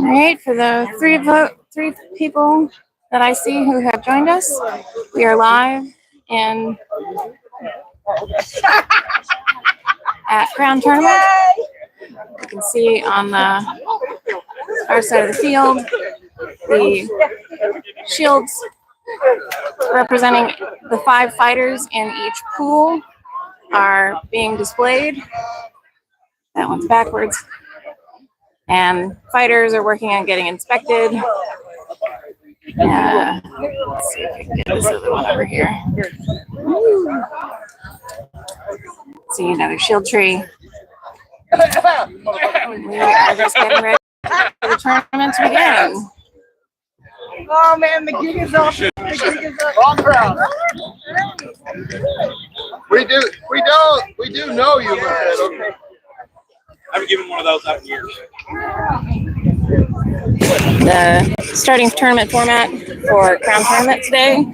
All right, for the three people that I see who have joined us, we are live in at Crown Tournament. You can see on the far side of the field the shields representing the 5 fighters in each pool are being displayed. That one's backwards. And fighters are working on getting inspected. Let's see if we can get this other one over here. See another shield tree. We are just getting ready for the tournament to begin. Oh man, the gig is up. The gig is up. Wrong crowd. We do know you, okay? I haven't given one of those out in years. The starting tournament format for Crown Tournament today.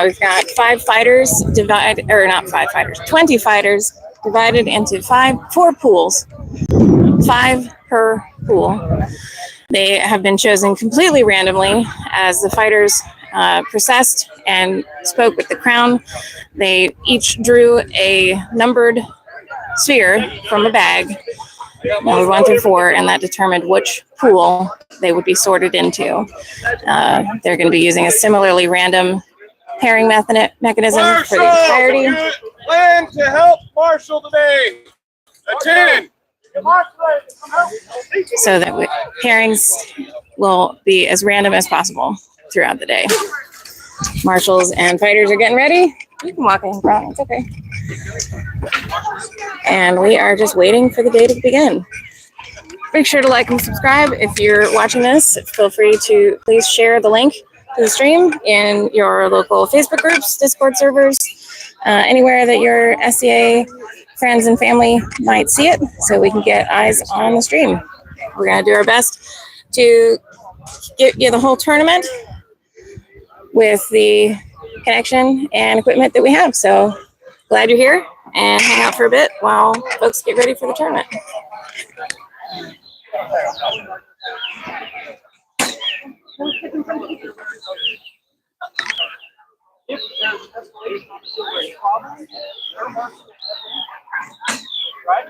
We've got 5 fighters divided, or not 5 fighters, 20 fighters divided into 4 pools, 5 per pool. They have been chosen completely randomly as the fighters processed and spoke with the crown. They each drew a numbered sphere from a bag, number 1 through 4, and that determined which pool they would be sorted into. They're going to be using a similarly random pairing mechanism for the entirety. Plan to help Marshall today. Attend. So that pairings will be as random as possible throughout the day. Marshals and fighters are getting ready. You can walk in front, it's okay. And we are just waiting for the day to begin. Make sure to like and subscribe if you're watching this. Feel free to please share the link to the stream in your local Facebook groups, Discord servers, anywhere that your SCA friends and family might see it, so we can get eyes on the stream. We're going to do our best to get you the whole tournament with the connection and equipment that we have. So glad you're here, and hang out for a bit while folks get ready for the tournament. Right?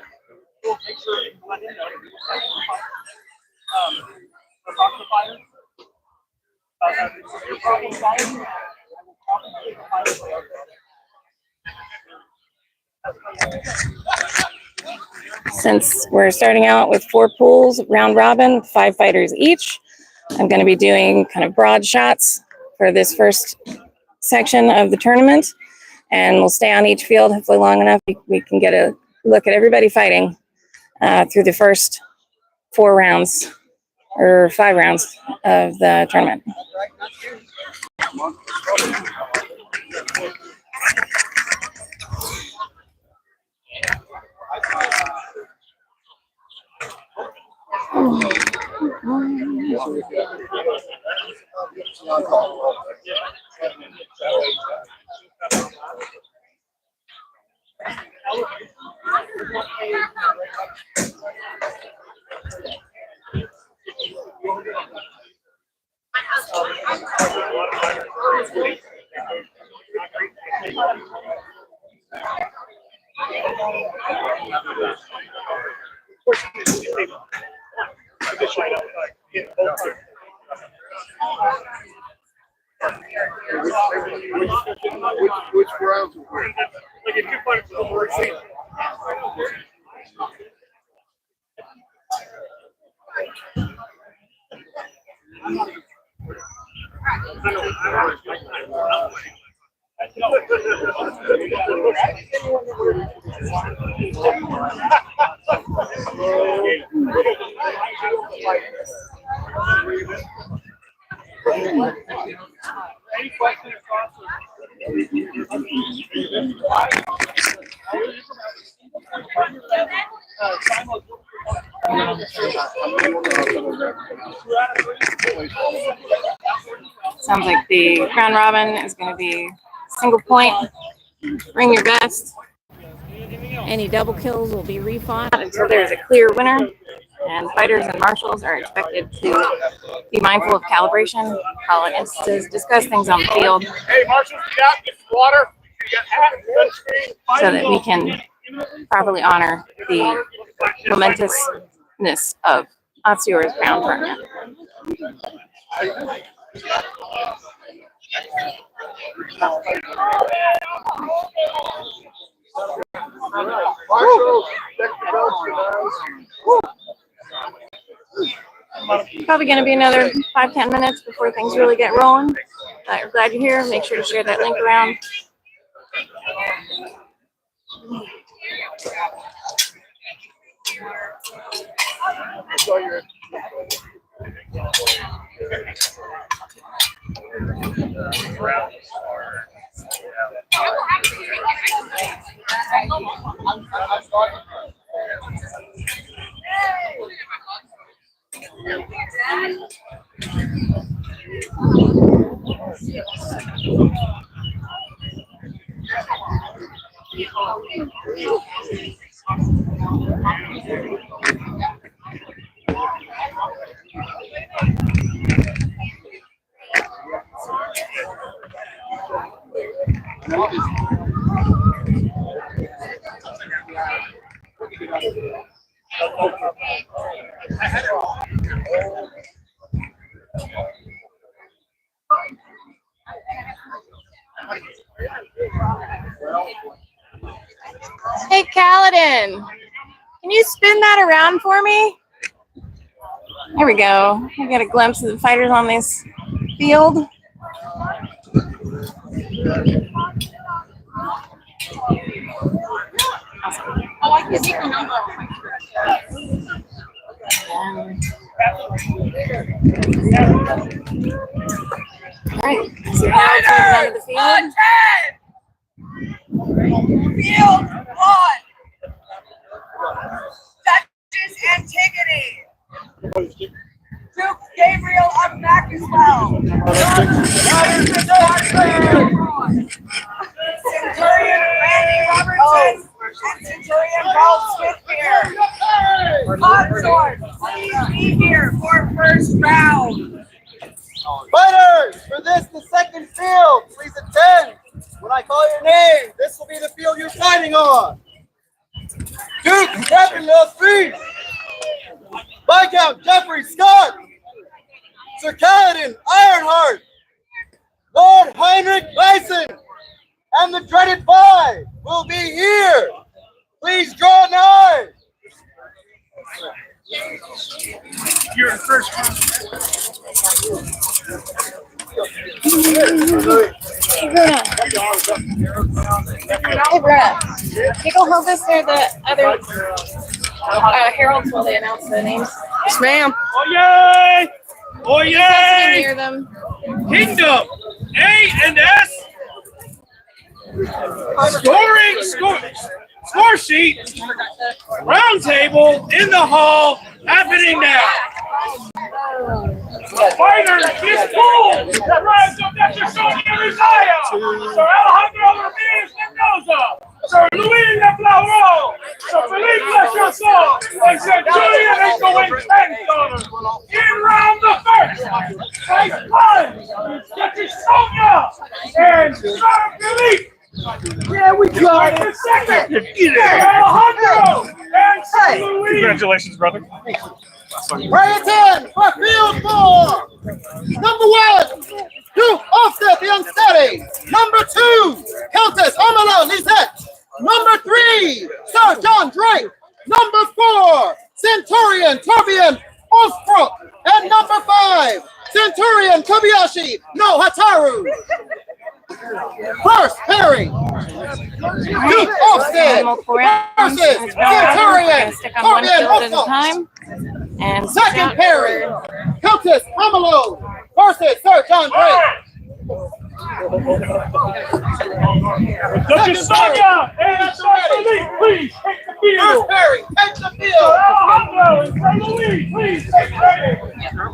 We'll make sure you let him know. We'll talk to the fire. Your problem solved. I will probably the fire. Since we're starting out with 4 pools, round robin, 5 fighters each, I'm going to be doing kind of broad shots for this first section of the tournament, and we'll stay on each field hopefully long enough we can get a look at everybody fighting through the first 4 rounds or 5 rounds of the tournament. Which rounds are we? Like if you fight for the word scene. Any questions Sounds like the round robin is going to be single point. Bring your best. Any double kills will be refought until there's a clear winner. And fighters and marshals are expected to be mindful of calibration, call in instances, discuss things on the field, Hey, marshals, get out, get some water. Get hat, sunscreen. so that we can properly honor the momentousness of Ansteorra's Crown tournament. Marshals, check the belts, Probably going to be another 5-10 minutes before things really get rolling. But we're glad you're here. Make sure to share that link around. Hey, Kaladin, can you spin that around for me? There we go. We got a glimpse of the fighters on this field. Awesome. I like the secret number. All right, so now it's down to the field. Field 1. Duchess Antigone. Duke Gabriel of Maxwell. Centurion Randy Robertson and Centurion Paul Smith here. Consort, please be here for first round. Fighters, for this, the second field, please attend. When I call your name, this will be the field you're fighting on. Duke, Captain Street. Viscount Jeffrey Scott. Sir Kaladin Ironheart. Lord Heinrich Bison. And the dreaded five will be here. Please draw nigh. You're in first. Hey, Bruna. Hey, Bruna. Can you go hold this there, the other heralds while they announce the names? Yes, ma'am. Oyez! Sitting Oyez! near them. Kingdom A and S. Score sheet. Round table in the hall happening now. Fighters, this bull that rides up Dr. Sonia Rizaya, Sir Alejandro Ramirez Mendoza, Sir Luis de Flauro, Sir Felipe Lechasson, and Sir Julian Echoing $10. In round the first, Vice One, Dr. Sonia, and Sir Felipe. Yeah, we got The it. second, Alejandro and Sir Luis. Congratulations, brother. Right 10 for field 4. Number 1, Duke Offset the Unsteady. Number 2, Countess Amala Lisette. Number 3, Sir John Drake. Number 4, Centurion Torbjorn Osbrook. And number 5, Centurion Kobayashi no Hataru. First pairing, Duke Offset versus Centurion Stick on one Torbjorn field at a Osbrook. time. And Second pairing, Countess Amalo versus Sir John Drake. Dr. Sonia and Sir Felipe, please take the field. First pairing, take the Sir field. Alejandro and Sir Luis, please take the field.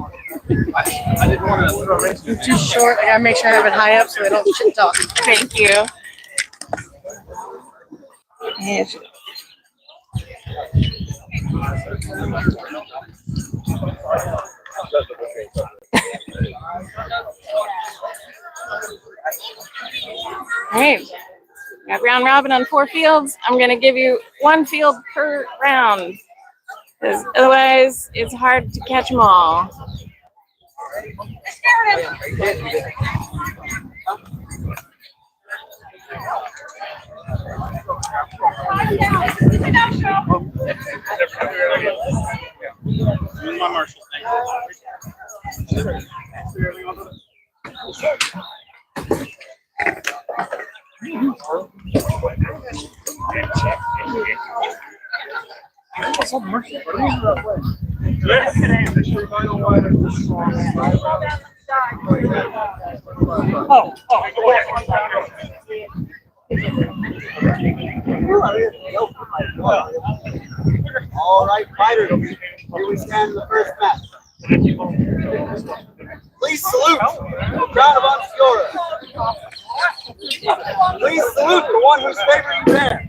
You're too short. I gotta make sure I have it high up so they don't shit talk. thank you. Yes. All right, got round robin on 4 fields. I'm going to give you 1 field per round, because otherwise it's hard to catch them all. All right, fighters, here we stand in the first match. Please salute the Crown of Ansteorra. Please salute the one whose favor you bear.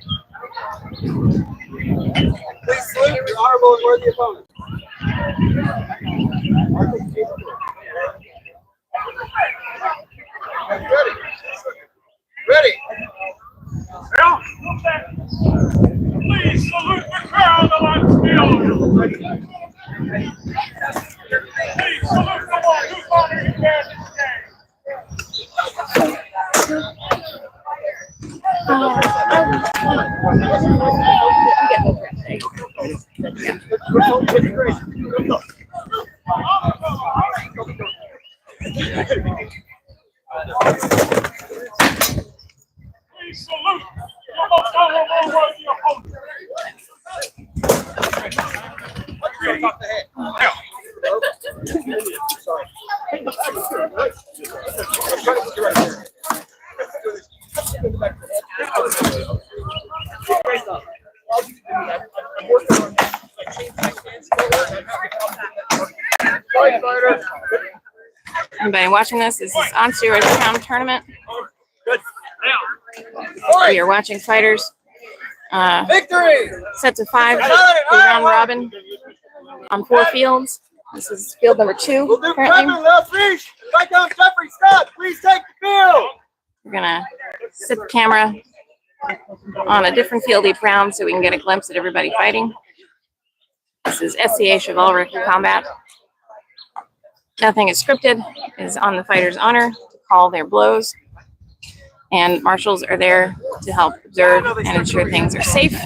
Please salute your honorable and worthy opponent. Ready? Ready? Please salute the Crown of Ansteorra. Please salute the one whose honor you bear this day. Please salute your most honorable worthy opponent. Anybody watching this? This is Ansteorra's Crown Tournament. We are watching fighters. Victory! Sets of 5, round robin on 4 fields. This is field number 2 We'll do currently. Kevin, left reach. Right down Jeffrey Scott. Please take the field. We're gonna set the camera on a different field each round so we can get a glimpse at everybody fighting. This is SCA chivalric combat. Nothing is scripted. It is on the fighter's honor to call their blows. And marshals are there to help observe and ensure things are safe,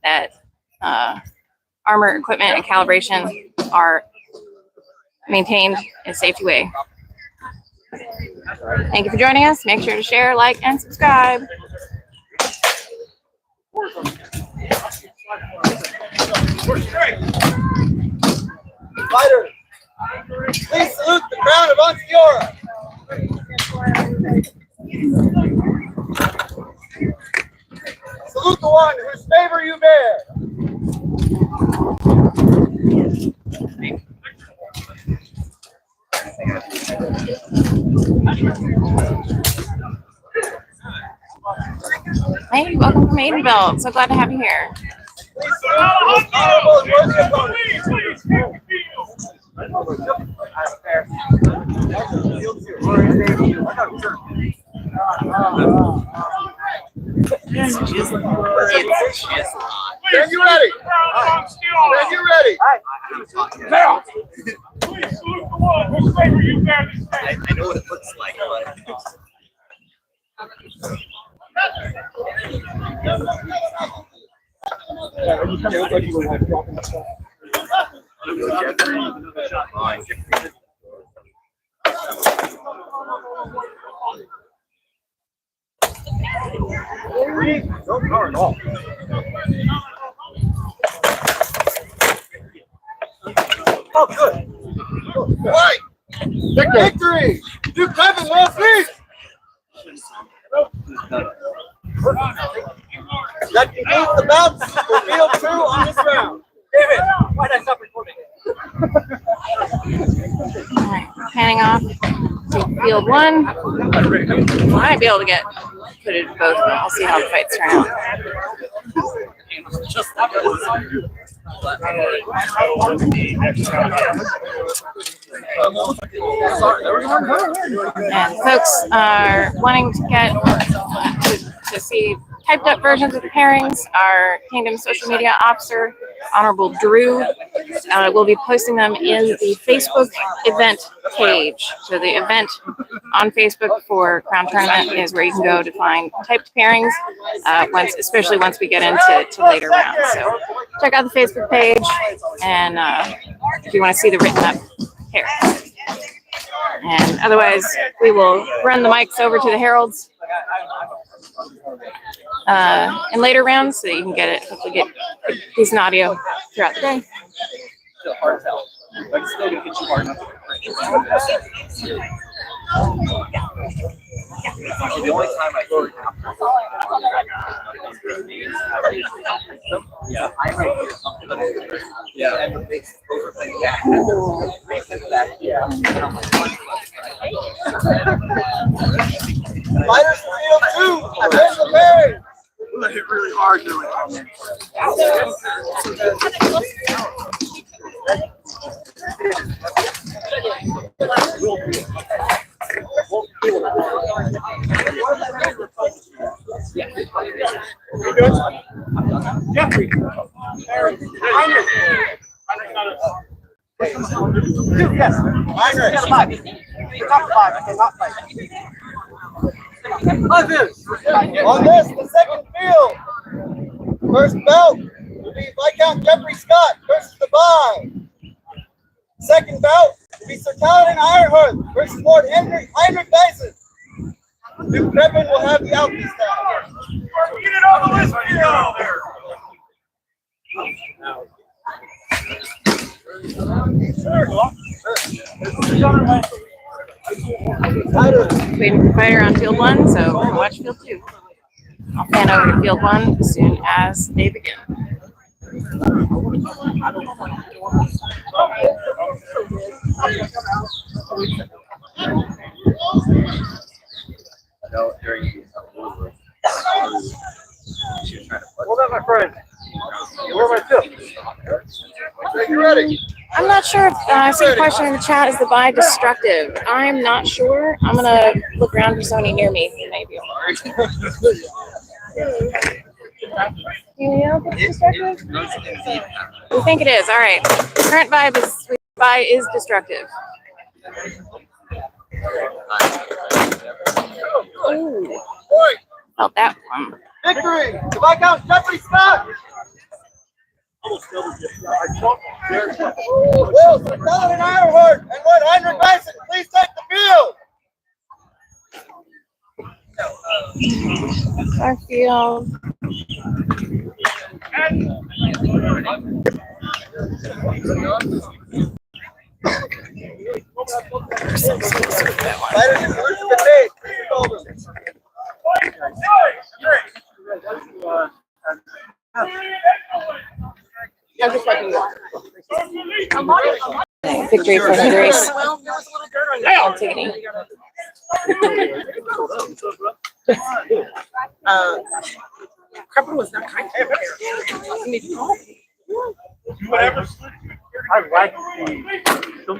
that armor, equipment, and calibration are maintained in a safety way. Thank you for joining us. Make sure to share, like, and subscribe. Fighters, please salute the Crown of Ansteorra. Salute the one whose favor you bear. Hey, welcome from Maidenville. So glad to have you here. Please salute the most honorable and worthy opponent. Please, take the field. Are you ready? Are you ready? Now, please salute the one whose favor you bear this day. I know what it looks like, but Don't power at all. Oh, good. Right. Victory. You Kevin last week. That concludes the bouts for field 2 on this round. David, why did I stop recording? All right, panning off to field 1. Might be able to get footage of both, but I'll see how the fights turn out. And folks are wanting to get to see typed up versions of the pairings. Our Kingdom social media officer, Honorable Drew, will be posting them in the Facebook event page. So the event on Facebook for Crown Tournament is where you can go to find typed pairings, especially once we get into later rounds. So check out the Facebook page, and if you want to see the written up pairings. And otherwise, we will run the mics over to the heralds in later rounds so that you can hopefully get decent audio throughout the day. Still hard to tell. But it's still gonna hit you hard enough. The only time I go and the big overthink Fighters for field 2, attend the pairing. We're gonna hit really hard doing it. Jeffrey. Yes. Heinrich. Top 5. I cannot fight. On this, the second field. First bout will be Viscount Jeffrey Scott versus the Bye. Second bout will be Sir Paladin Ironheart versus Lord Heinrich Dyson. Duke Kevin will have the outfit style. Get it on the list field there. Waiting for fighter on field 1, so we're gonna watch field 2. I'll pan over to field 1 as soon as they begin. Hold on, my friend. Where am I tips? Are you ready? I'm not sure if I see a question in the chat. Is the Bye destructive? I'm not sure. I'm gonna look around for somebody near me who may be able to. Do you know if it's destructive? We think it is. All right. Current Bye is destructive. Ooh. Felt that one. Victory to Viscount Jeffrey Scott. Will Sir Paladin Ironheart and Lord Heinrich Dyson please take the field? Our field. Fighters in first the date. Please hold them. Victory for Grace. Antigone. Crepper was not kind to Whatever. I like the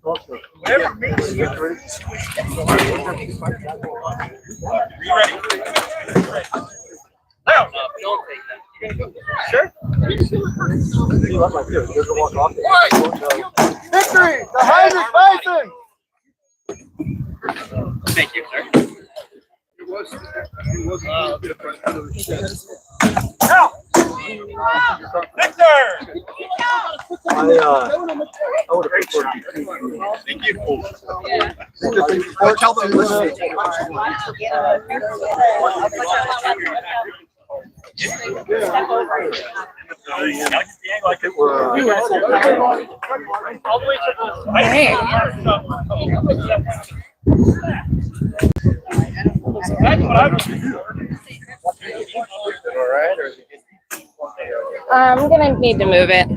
whatever makes you ready. Now, don't take that. sure. Victory to Heinrich Dyson. Thank you, sir. Now, Victor. Thank you. Tell them Like it were. All the way That's what I would do. all right, or I'm gonna need to move it.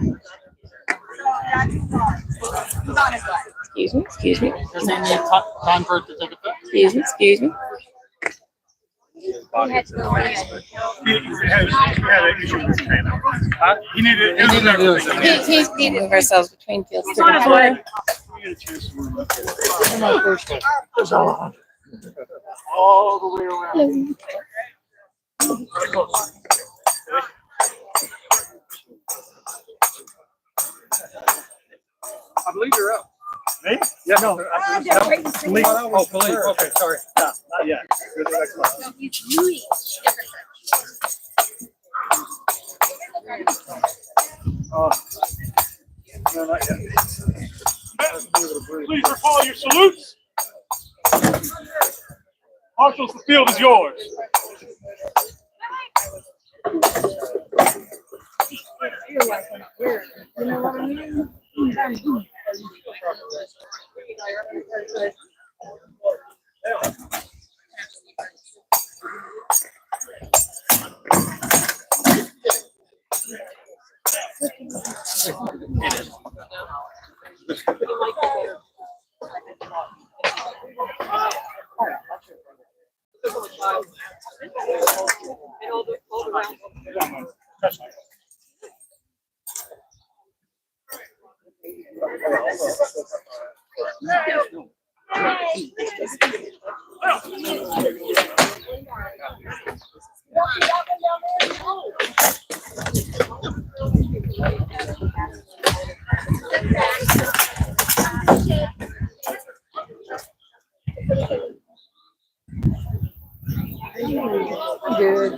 Excuse me. Does he need time for it to take effect? Excuse me. body. He had an issue with his trainer. He needed everything. He's move ourselves between fields. So it's like, all the way around. I believe you're up. Me? Yeah. No. Police. Oh, police. Okay, sorry. No, not yet. You're the next one. No, not yet. Please recall your salutes. Marshals, the field is yours. You know what I mean? Good.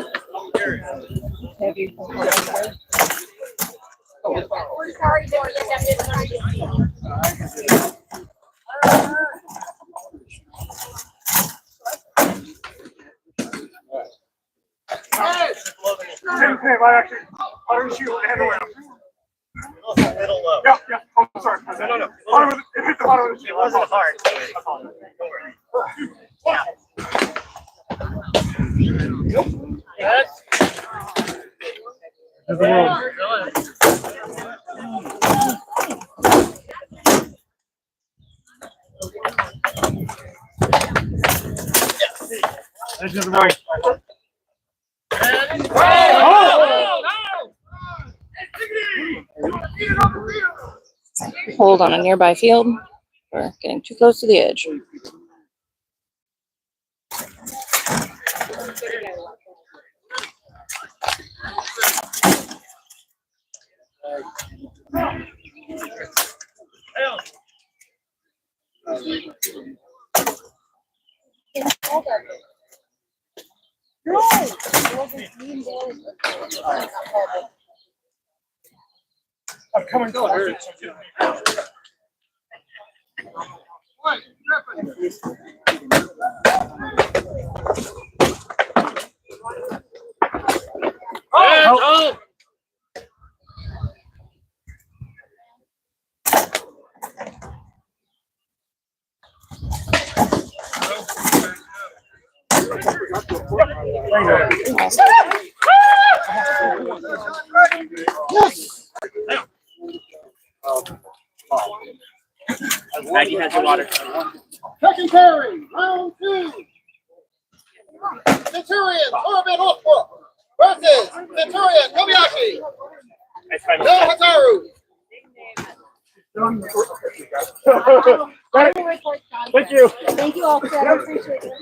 Heavy. Why don't you head around? Yeah, yeah. Oh, sorry. No. It hit the bottom of the sheet. It wasn't hard. Hold on a nearby field. We're getting too close to the edge. I'm coming closer. Oh! Maggie has your water. Second carry, round 2. Centurion, Corbin Hotfoot versus Centurion, Kobayashi. No Hataru. Thank you. Thank you all, Fred. I appreciate it.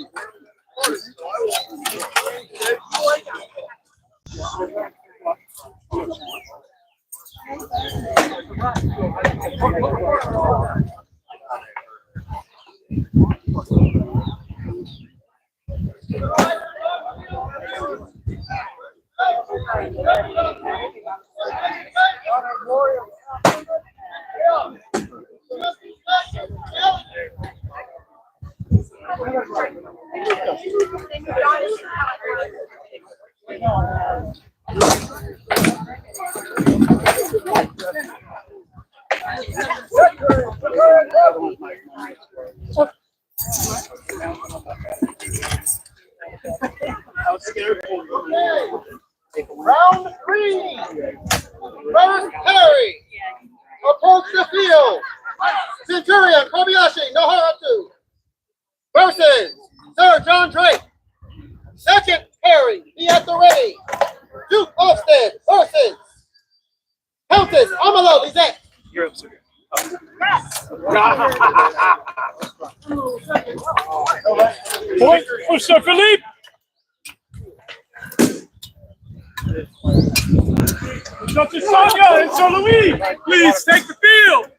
Round 3. First carry. Approach the field. Centurion, Kobayashi, no Haratu versus Sir John Drake. Second Perry, be at the ready. Duke Ofsted versus Countess Amalo Lizette. You're up, sir. Point for Sir Philippe. Duchess Sonia and Sir Louis, please take the field.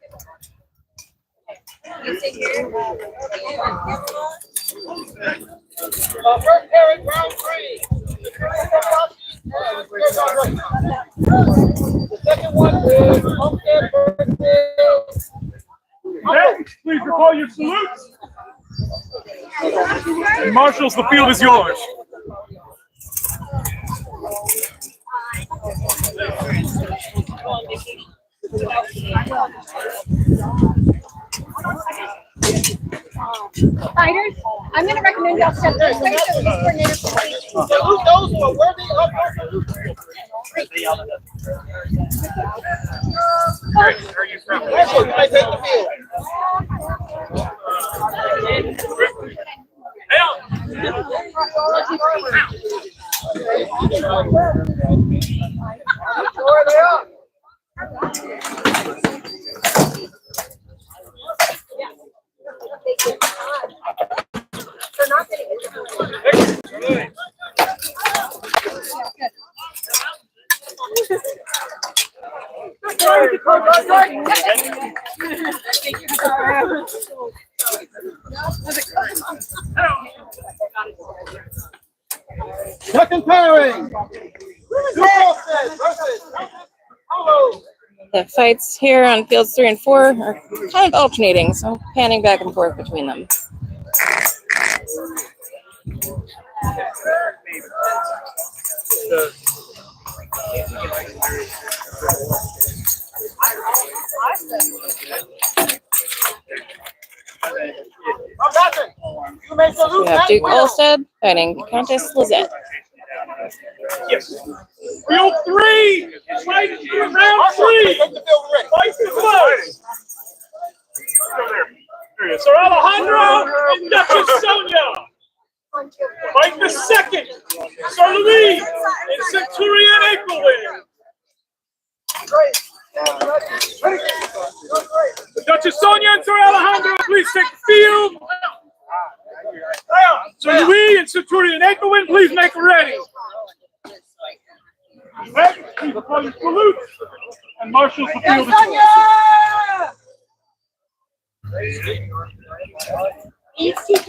First pairing, round 3. The second one is Ofsted versus. Okay, please recall your salutes. And marshals, the field is yours. Fighters, I'm going to recommend y'all step this way so these coordinators can see. Salute those who are worthy of our salute. Where are you from? Marshall, you may take the field. Where they are. Second pairing. Duke Ofsted versus Hello. The fights here on fields 3 and 4 are kind of alternating, so I'm panning back and forth between them. You may salute We have Duke Olstead fighting Countess Lizette. Yes. Field 3, fight round 3. Fight the close. Sir Alejandro and Duchess Sonia. Fight the second. Sir Louis and Centurion Aquilin. Duchess Sonia and Sir Alejandro, please take the field. Sir Louis and Centurion Aquilin, please make ready. Okay, please apply your salute and marshals the field. ECP.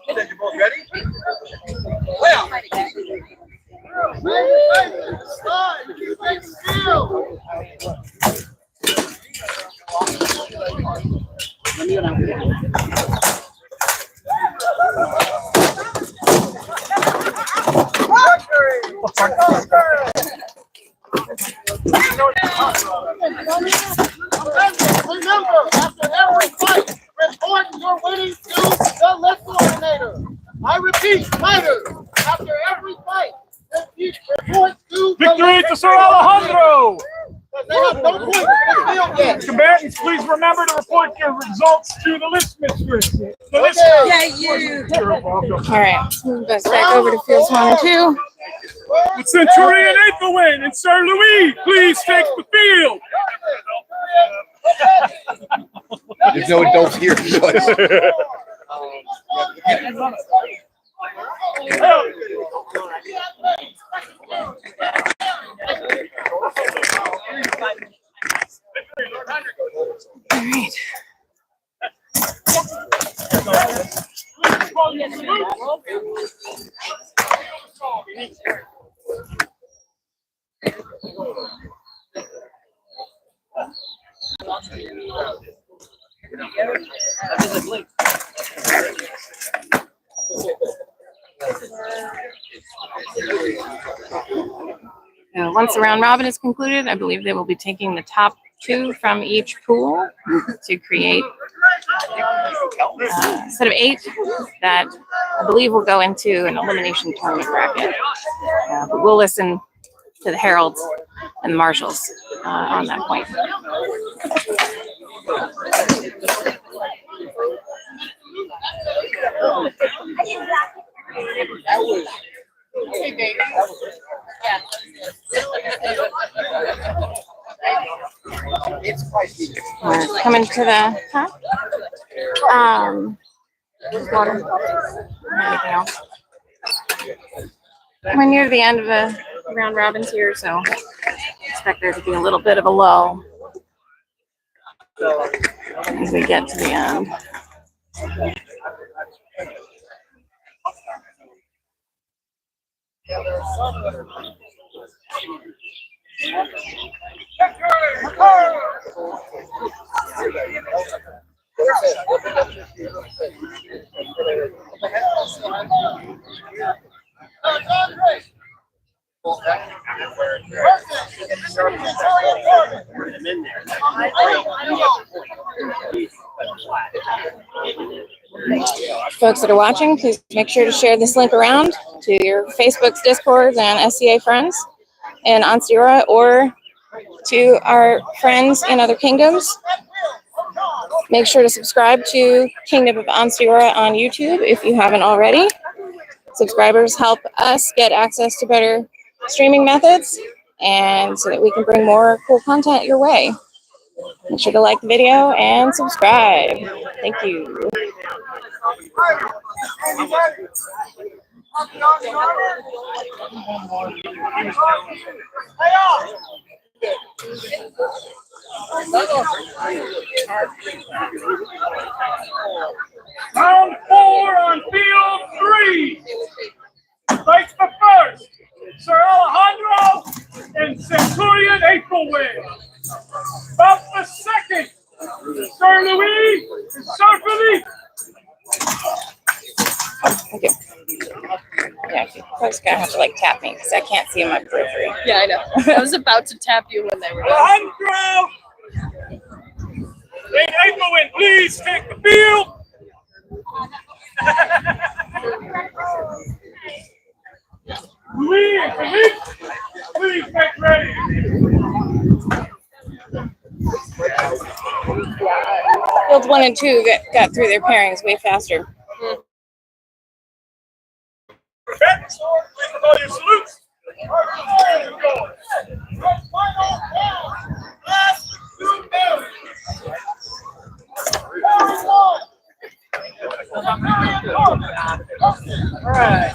You both ready? Well. Remember, after every fight, report your winning to the list coordinator. I repeat, fighters, after every fight, report to Victory to Sir Alejandro! They have no points in the field yet. Combatants, please remember to report your results to the list mistress. The list You're welcome. All right, move us back over to fields 1 and 2. The Centurion Aquilin and Sir Louis, please take the field. There's no adults here. All right. Once the round robin is concluded, I believe they will be taking the top 2 from each pool to create a set of 8 that I believe we'll go into an elimination tournament bracket. But we'll listen to the heralds and the marshals on that point. We're coming to the water. Anything else? We're near the end of the round robins here, so expect there to be a little bit of a lull as we get to the end. Folks that are watching, please make sure to share this link around to your Facebooks, Discords, and SCA friends in Ansteorra, or to our friends in other kingdoms. Make sure to subscribe to Kingdom of Ansteorra on YouTube if you haven't already. Subscribers help us get access to better streaming methods, and so that we can bring more cool content your way. Make sure to like the video and subscribe. Thank you. Round 4 on field 3. Fights the first, Sir Alejandro and Centurion April-Wing. About the second, Sir Louis and Sir Philippe. Thank you. Yeah, folks gonna have to like tap me because I can't see in my periphery. Yeah, I know. I was about to tap you when they were done. Alejandro and April-Wing, please take the field. Louis and Philippe, please get ready. Fields 1 and 2 got through their pairings way faster. Perfect. Please with all your salutes. All right.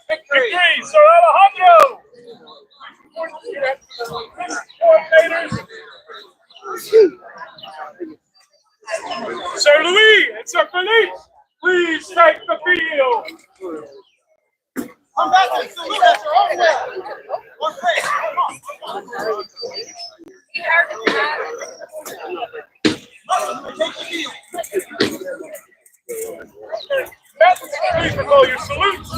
Victory, Sir Alejandro. Coordinators. Sir Louis and Sir Philippe, please take the field. Come back and salute at your own way. One place. Come on. Take the field. Please with all your salutes.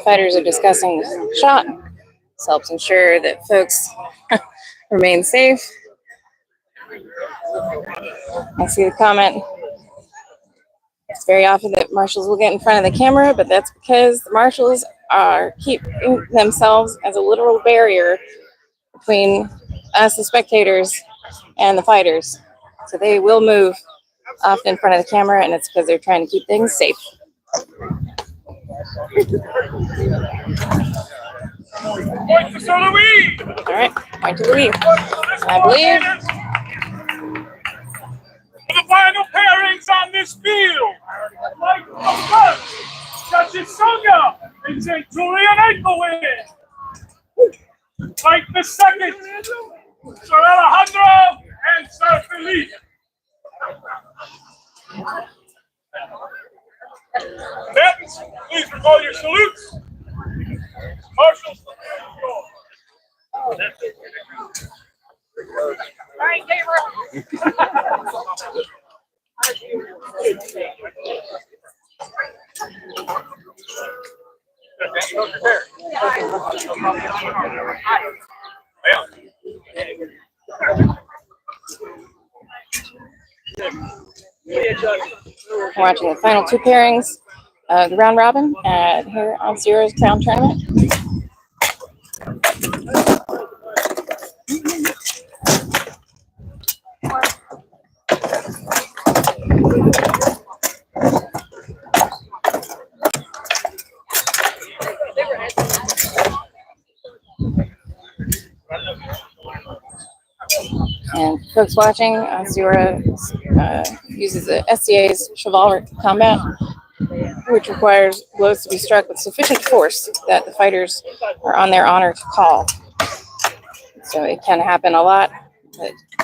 Fighters are discussing the shot. This helps ensure that folks remain safe. I see the comment. It's very often that marshals will get in front of the camera, but that's because the marshals are keeping themselves as a literal barrier between us, the spectators, and the fighters. So they will move often in front of the camera, and it's because they're trying to keep things safe. Point to Sir Louis! All right, point to Louis. I believe. The final pairings on this field. Like the first, Judges Sonia and Centurion April. Like the second, Sir Alejandro and Sir Felipe. Captains, please recall your salutes. Marshals, All right, Gabriel. We're watching the final two pairings of the round robin at Heirs Ansteorra's Crown Tournament. And folks watching, Ansteorra uses the SCA's chivalric combat, which requires blows to be struck with sufficient force that the fighters are on their honor to call. So it can happen a lot.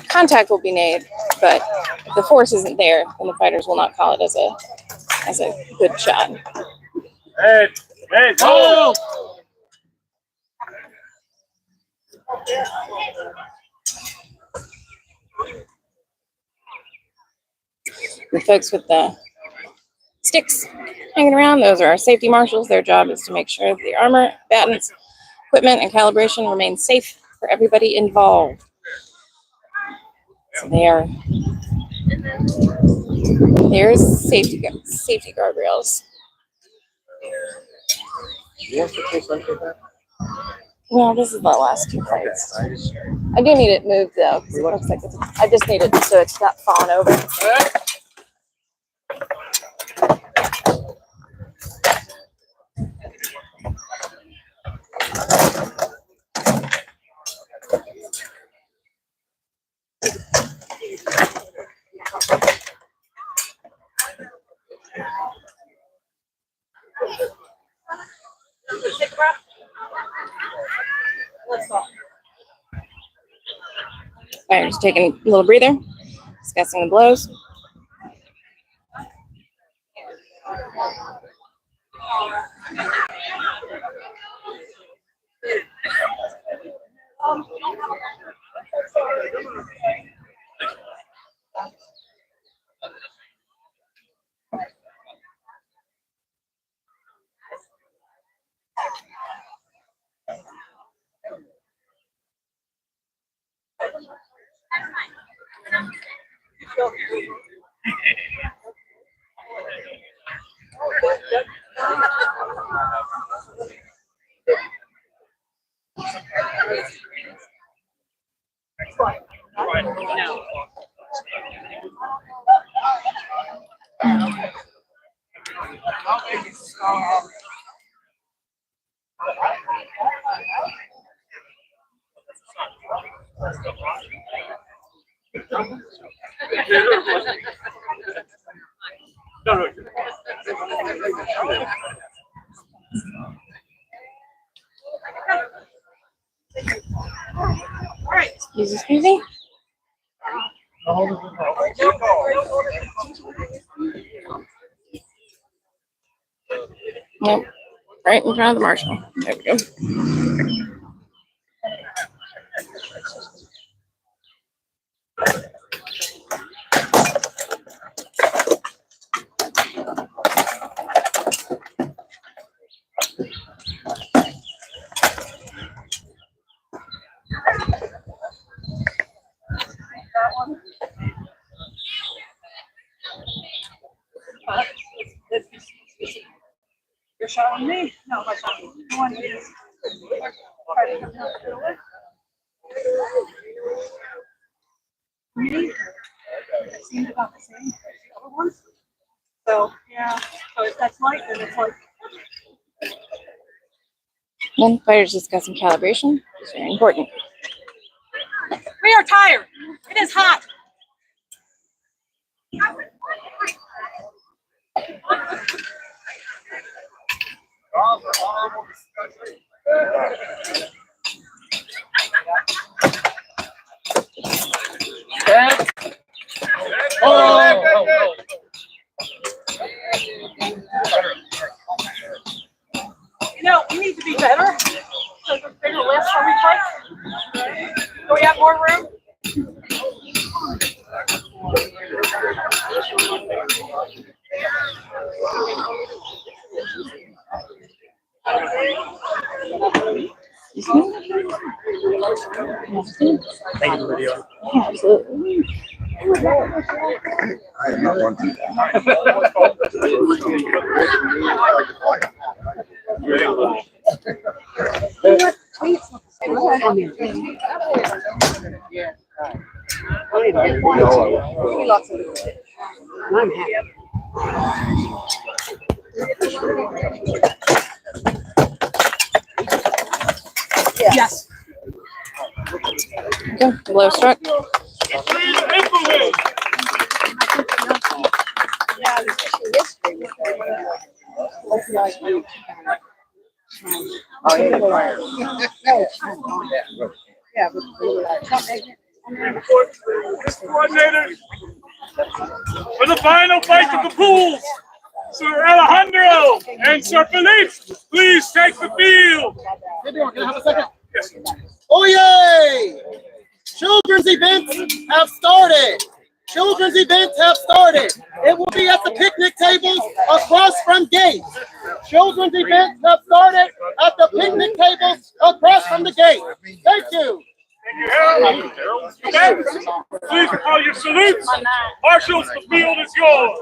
Contact will be made, but if the force isn't there, then the fighters will not call it as a good shot. Hey, go! The folks with the sticks hanging around, those are our safety marshals. Their job is to make sure the armor, battens, equipment, and calibration remain safe for everybody involved. So there's safety guardrails. Well, this is the last two fights. I do need it moved though, because it looks like I just need it so it's not falling over. Let's go. Fighters taking a little breather, discussing the blows. Excuse me. Nope. Right in front of the marshal. There we go. You're showing me? No, my shot. One is. Me? Seemed about the same as the other ones. So, yeah. So if that's light, then it's like. Then fighters discussing calibration. It's very important. We are tired. It is hot. You know, we need to be better. So there's a bigger list for me, fight. Do we have more room? Thank you for the video. Yeah, absolutely. I am not one to I'm happy. Yes. Okay, blow struck. Coordinators, for the final fight of the pools, Sir Alejandro and Sir Felipe, please take the field. Can I have a second? Oh yay! Children's events have started. Children's events have started. It will be at the picnic tables across from gates. Children's events have started at the picnic tables across from the gate. Thank you. Thank you, Harold. Cadets, please call your salutes. Marshals, the field is yours.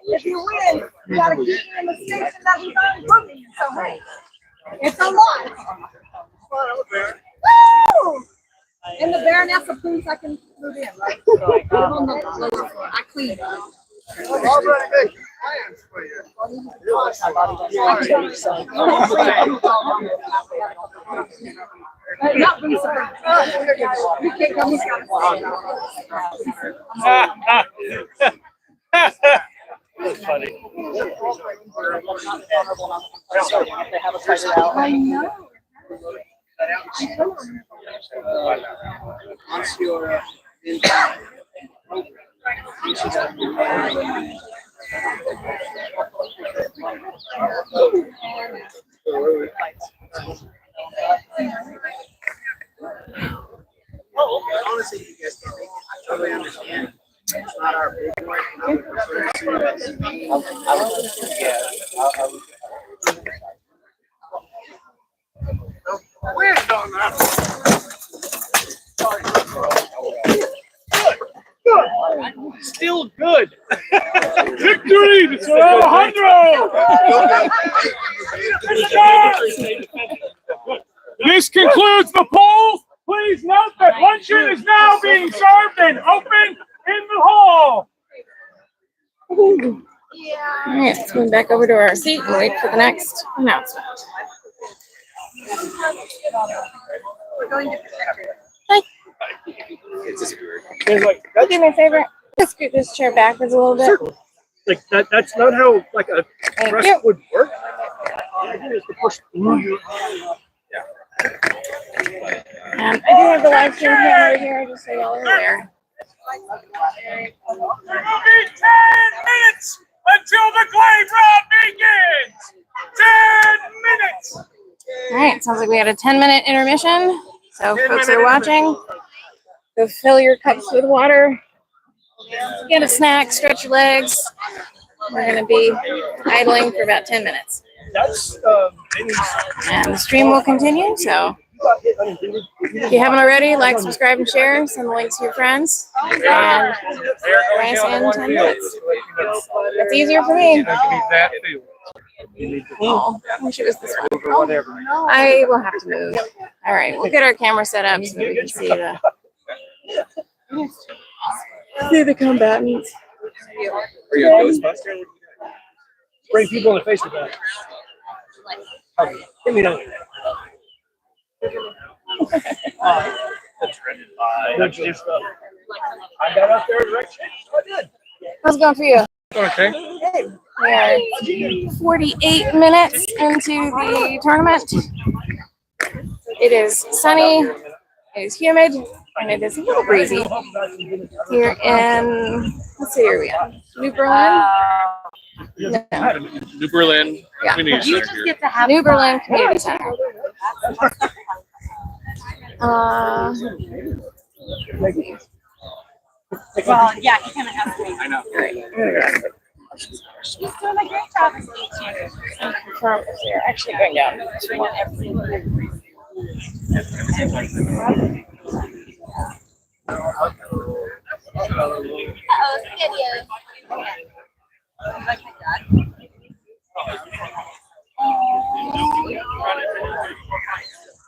If you win, you gotta keep in the station that we've already put in. So hey, it's a lot. Woo! And the Baroness approves I can move in, right? I clean. That's funny. I know. Ansteorra. Honestly, you guys can make it. I totally understand. It's not our big one. I would prefer to see it as me. Where's on that? Good. Still good. Victory to Sir Alejandro. This concludes the poll. Please note that luncheon is now being served and open in the hall. All right, let's move back over to our seat and wait for the next announcement. Hi. Do me a favor. Let's scoot this chair backwards a little bit. Like that's not how like a Thank press you. would work. The idea is to push through your I do have the live stream camera here, just so y'all are aware. There will be 10 minutes until the clay round begins. 10 minutes. All right, sounds like we had a 10-minute intermission. So folks are watching. Go fill your cups with water. Get a snack, stretch your legs. We're going to be idling for about 10 minutes. That's And the stream will continue, so if you haven't already, like, subscribe, and share. Send the links to your friends. And join us in 10 minutes. That's easier for me. Oh, I wish it was this one. I will have to move. All right, we'll get our camera set up so that we can see the combatants. Are you a Ghostbuster? bring people in the face with that. Give me that. Good stuff. I got out there direction. I did. How's it going for you? Okay. We are 48 minutes into the tournament. It is sunny, it is humid, and it is a little breezy here in, what city are we in? New Berlin? No. New Berlin Yeah. Community You Center just here. get to have New fun. Berlin Community Center. Well, yeah, he kind of has to. I know. He's doing a great job. They're actually going down.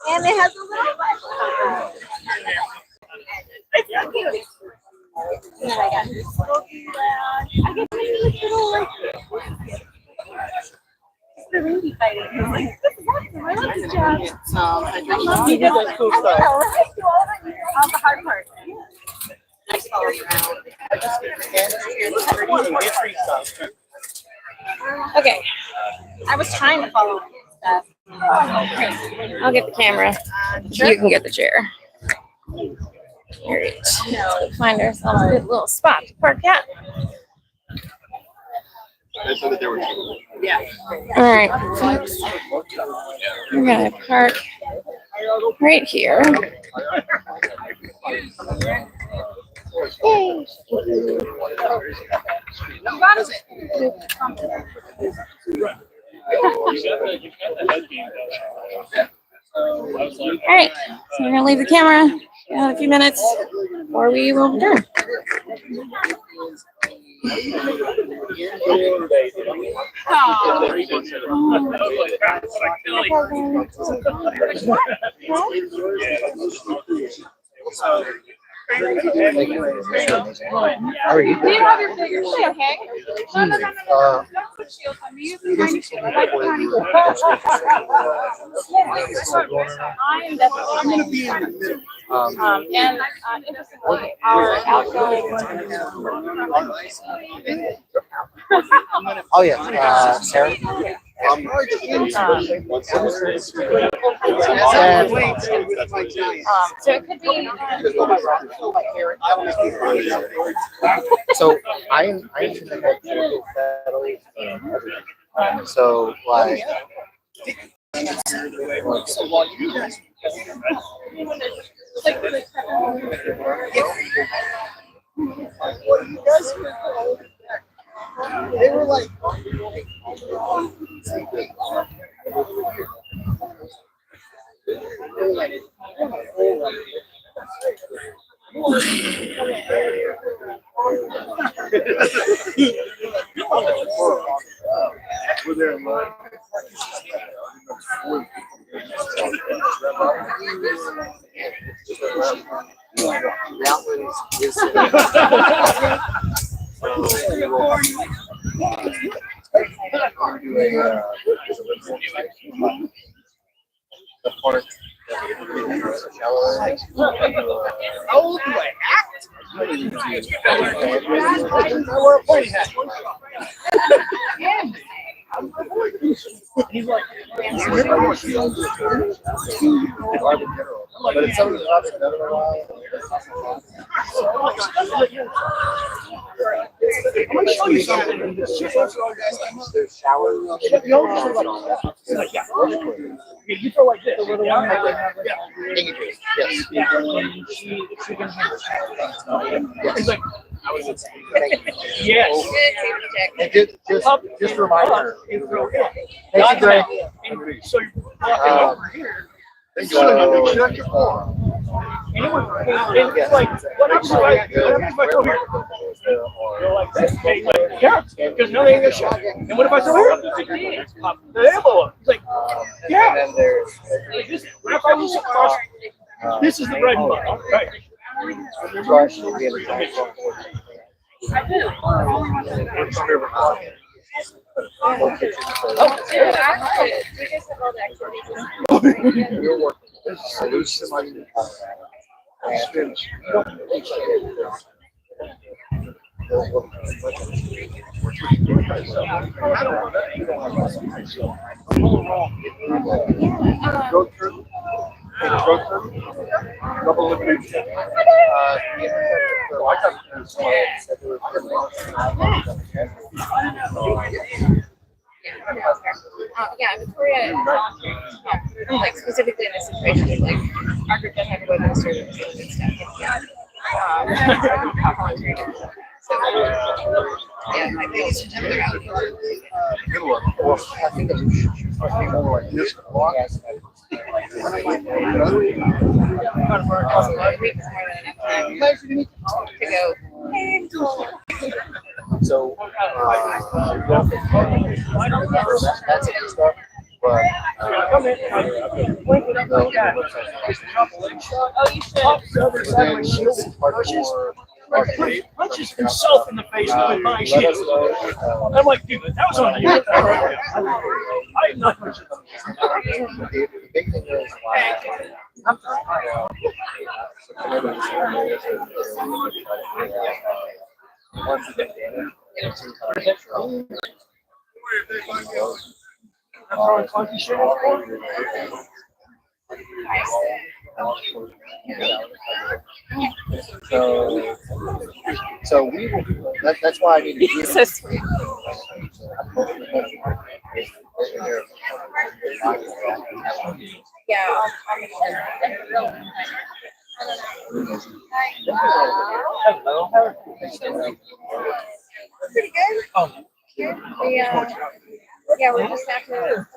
And it has a little button. It's so cute. And then I got this I get to make this little like it's the lady fighting. He's like, this is awesome. I love this job. I love you. That's cool stuff. All the hard part. Okay, I was trying to follow stuff. I'll get the camera. You can get the chair. All right, let's find ourselves a good little spot to park at. I said that there were two. All right, folks. We're gonna park right here. Yay. All right, so we're gonna leave the camera in a few minutes, or we will return. How are you? Do you have your figures? Okay. No. I'm definitely. And interestingly, our outgoing. Oh yeah, Sarah. So it could be. So I'm into the so like they were like how old do I act? I wear a pointy hat. He's like, but it's something that I've done in a while. I'm gonna show you something. There's showers. You feel like this. Yes. He's like, yes. And just remind her. Thank you, Greg. So you're walking over here. And it was like, what happens if I go here? You're like this. Yeah, because no, they ain't gonna shot. And what if I go here? Pop the elbow up. He's like, yeah. Like this, what if I was across? This is the bread and butter, right? I do. Oh, dude, actually, you guys have all the activities. You're working. Solution. Go through. Double elimination. Yeah, Victoria, like specifically in this situation, like our group doesn't have to go administrative and stuff. So, yeah, like they used to jump around. I think that you should be more like this. To go. So, that's it stuff. But Punches himself in the face with my shield. I'm like, dude, that was on you. I'm not punching. the big thing is I'm throwing funky shit out there. So we that's why I need to He's so sweet. Yeah, I'll make sure. Pretty good. Yeah, we're just have to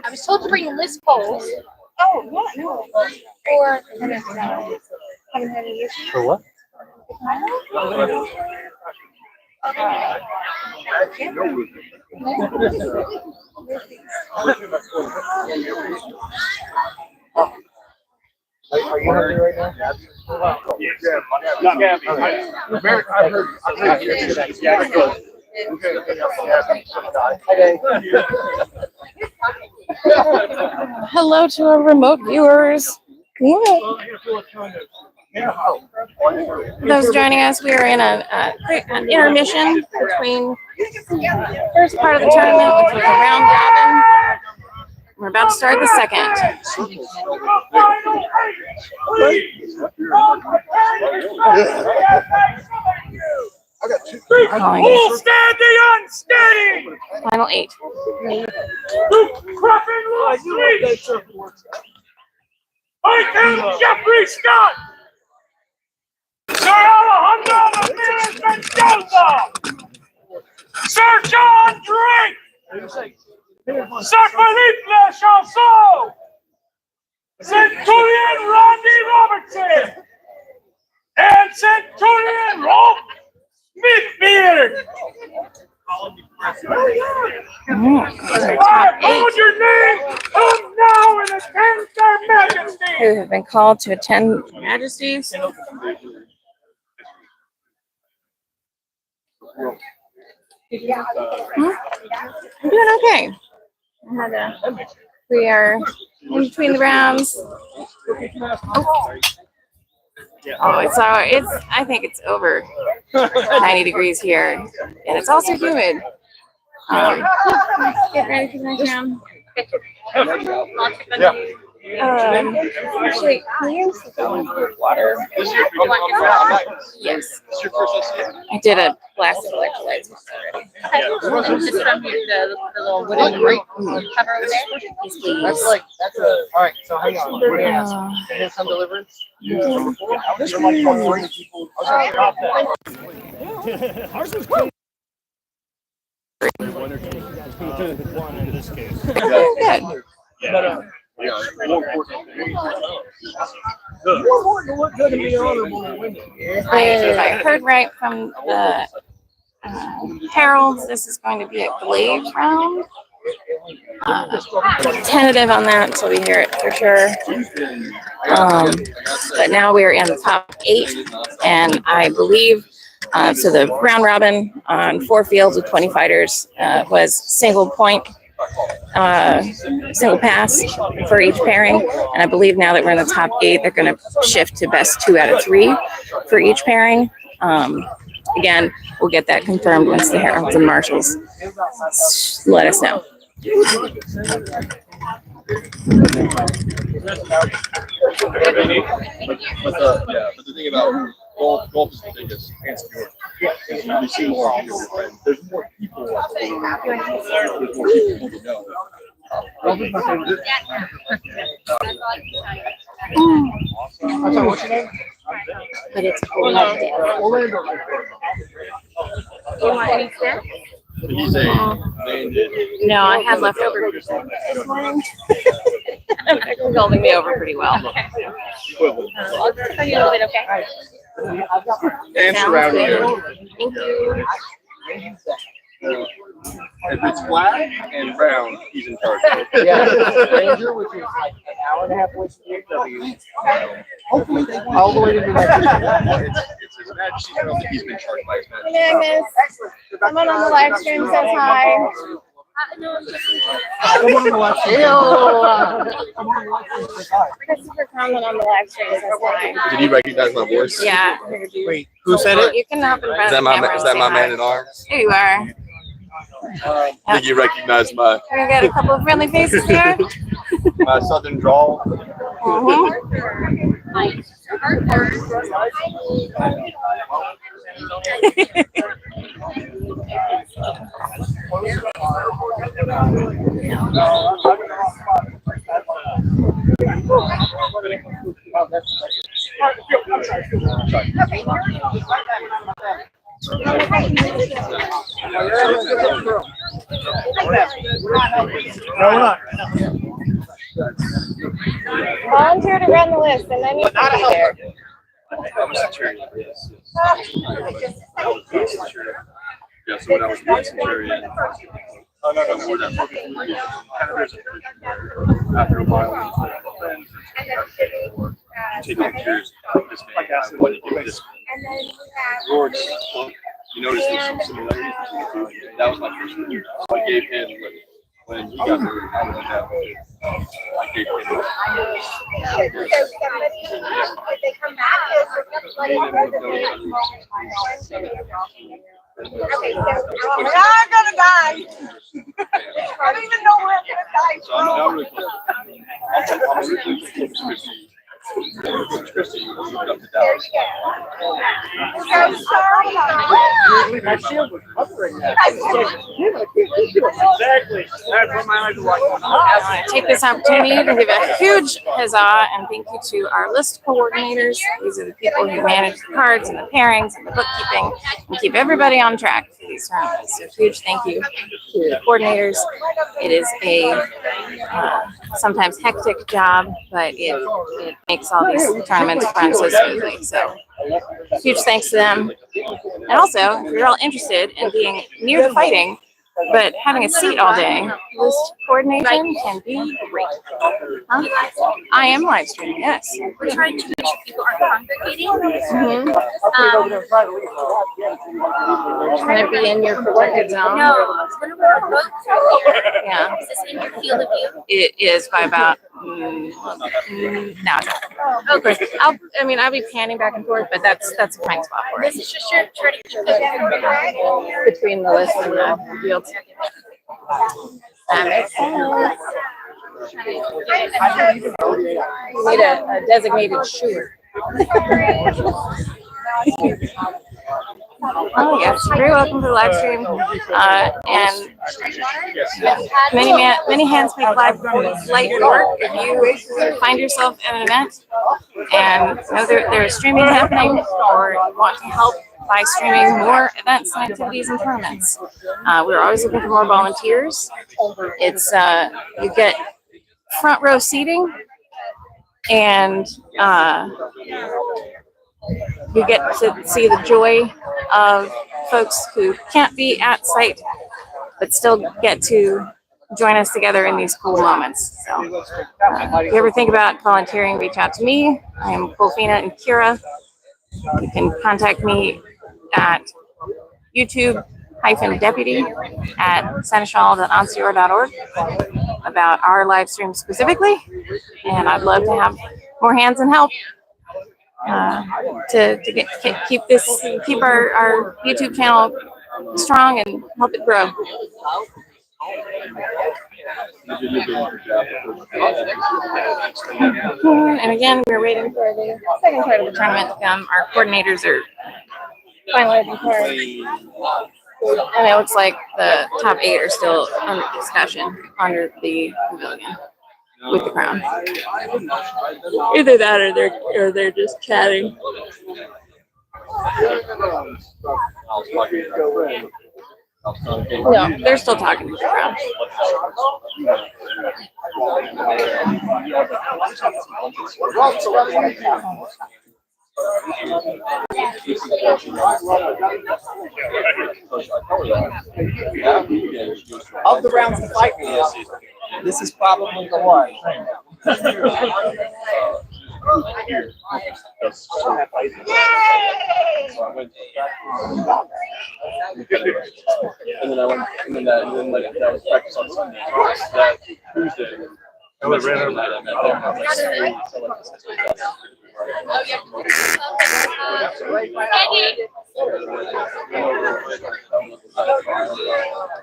I was told to bring list polls. Oh, yeah, no. Or haven't had any issues. For what? Are you hungry right now? Not Gabby. I've heard. Yeah, Hello to our remote viewers. Yeah. Those joining us, we are in an intermission between the first part of the tournament, which was a round robin. We're about to start the second. Calling Who'll it stand the unsteady? final 8. Crupping Lost Reach. Michael Jeffrey Scott. Sir Alejandro Ramirez Mendoza. Sir John Drake. Sir Philippe Lechanson. Centurion Randy Robertson. And Centurion Rolf Smithbeard. Hold your name. Come now and attend their majesty. Who have been called to attend majesties. I'm doing okay. We are in between the rounds. Oh, it's I think it's over 90 degrees here, and it's also humid. Get ready for the next round. Actually, can you use the water? Yes. I did a glass of electrolytes already. That's like that's a. All right, so hang on. Here's some deliverance. Good. Yeah, more important. If I heard right from the heralds, this is going to be a glaive round. Tentative on that until we hear it for sure. But now we're in the top 8, and I believe so. The round robin on 4 fields with 20 fighters was single point. Single pass for each pairing, and I believe now that we're in the top 8, they're going to shift to best 2 out of 3 for each pairing. Again, we'll get that confirmed once the heralds and marshals let us know. But the thing about golf is the biggest Ansteorra. You see more of your friends. There's more people. There's more people you know. Golf is my favorite. What's your name? But it's Orlando. You want any snacks? He's a No, I had leftover this morning. They're holding me over pretty well. I'll just tell you a little bit, okay? and surround you. Thank you. If it's flat and round, he's in charge. Yeah, Ranger, which is like an hour and a half away from DFW. Hopefully, they all the way to New Mexico. It's his majesty. I don't think he's been charged by his majesty. Hey, Agnes. Someone on the live stream says hi. Someone on the live stream. Christopher Conlon on the live stream says hi. Did he recognize my voice? Yeah. Wait, who said it? You can hop in front Is that of the camera and say my hi. man at arms? There you are. I think you recognize my We got a couple of friendly faces there. my southern drawl. Volunteer to run the list, and then you can be there. I'm a centurion. Yes. I was a centurion. Yeah, so when I was a centurion, before that, after a while, take on peers this man. I wanted to give this George book. You notice there's some similarities between the two. That was my first one. So I gave him when he got married. I went down. I gave him. I'm gonna die. I don't even know where I'm gonna die So I'm really from. close. I'm originally from Corpus Christi. Corpus Christi moved up to Dallas. I'm sorry. My shield was covering that. Exactly. That's what my eyes are like. I want to take this opportunity to give a huge huzzah and thank you to our list coordinators. These are the people who manage the cards and the pairings and the bookkeeping and keep everybody on track for these tournaments. So huge thank you to the coordinators. It is a sometimes hectic job, but it makes all these tournaments run so smoothly. So huge thanks to them. And also, if you're all interested in being near the fighting, but having a seat all day, list coordination can be great. Huh? I am live streaming, yes. We're trying to make sure people aren't congregating. Can it be in your protected zone? No, it's when we're both here. Yeah, Is this in your field of view? it is by about now. Okay, I'll be panning back and forth, but that's a fine spot for it. This is just trying to keep it. Between the list and the fields. That makes sense. You need a designated shoer. Oh yes, you're very welcome to the live stream. And many hands make light work. If you find yourself at an event and know there's streaming happening, or want to help by streaming more events and activities and tournaments, we're always looking for more volunteers. It's you get front row seating, and you get to see the joy of folks who can't be at site, but still get to join us together in these cool moments. So if you ever think about volunteering, reach out to me. I am Colfina and Kira. You can contact me at YouTube-deputy at seneschal.ansteorra.org about our live stream specifically. And I'd love to have more hands and help to keep our YouTube channel strong and help it grow. And again, we're waiting for the second part of the tournament to come. Our coordinators are finalizing cards. And it looks like the top 8 are still under discussion under the pavilion with the crown. Either that or they're just chatting. No, they're still talking to the crown. Of the rounds of fight, this is probably the one. And then I went, and then that was practice on Sunday. That Tuesday, I ran over that. I met them.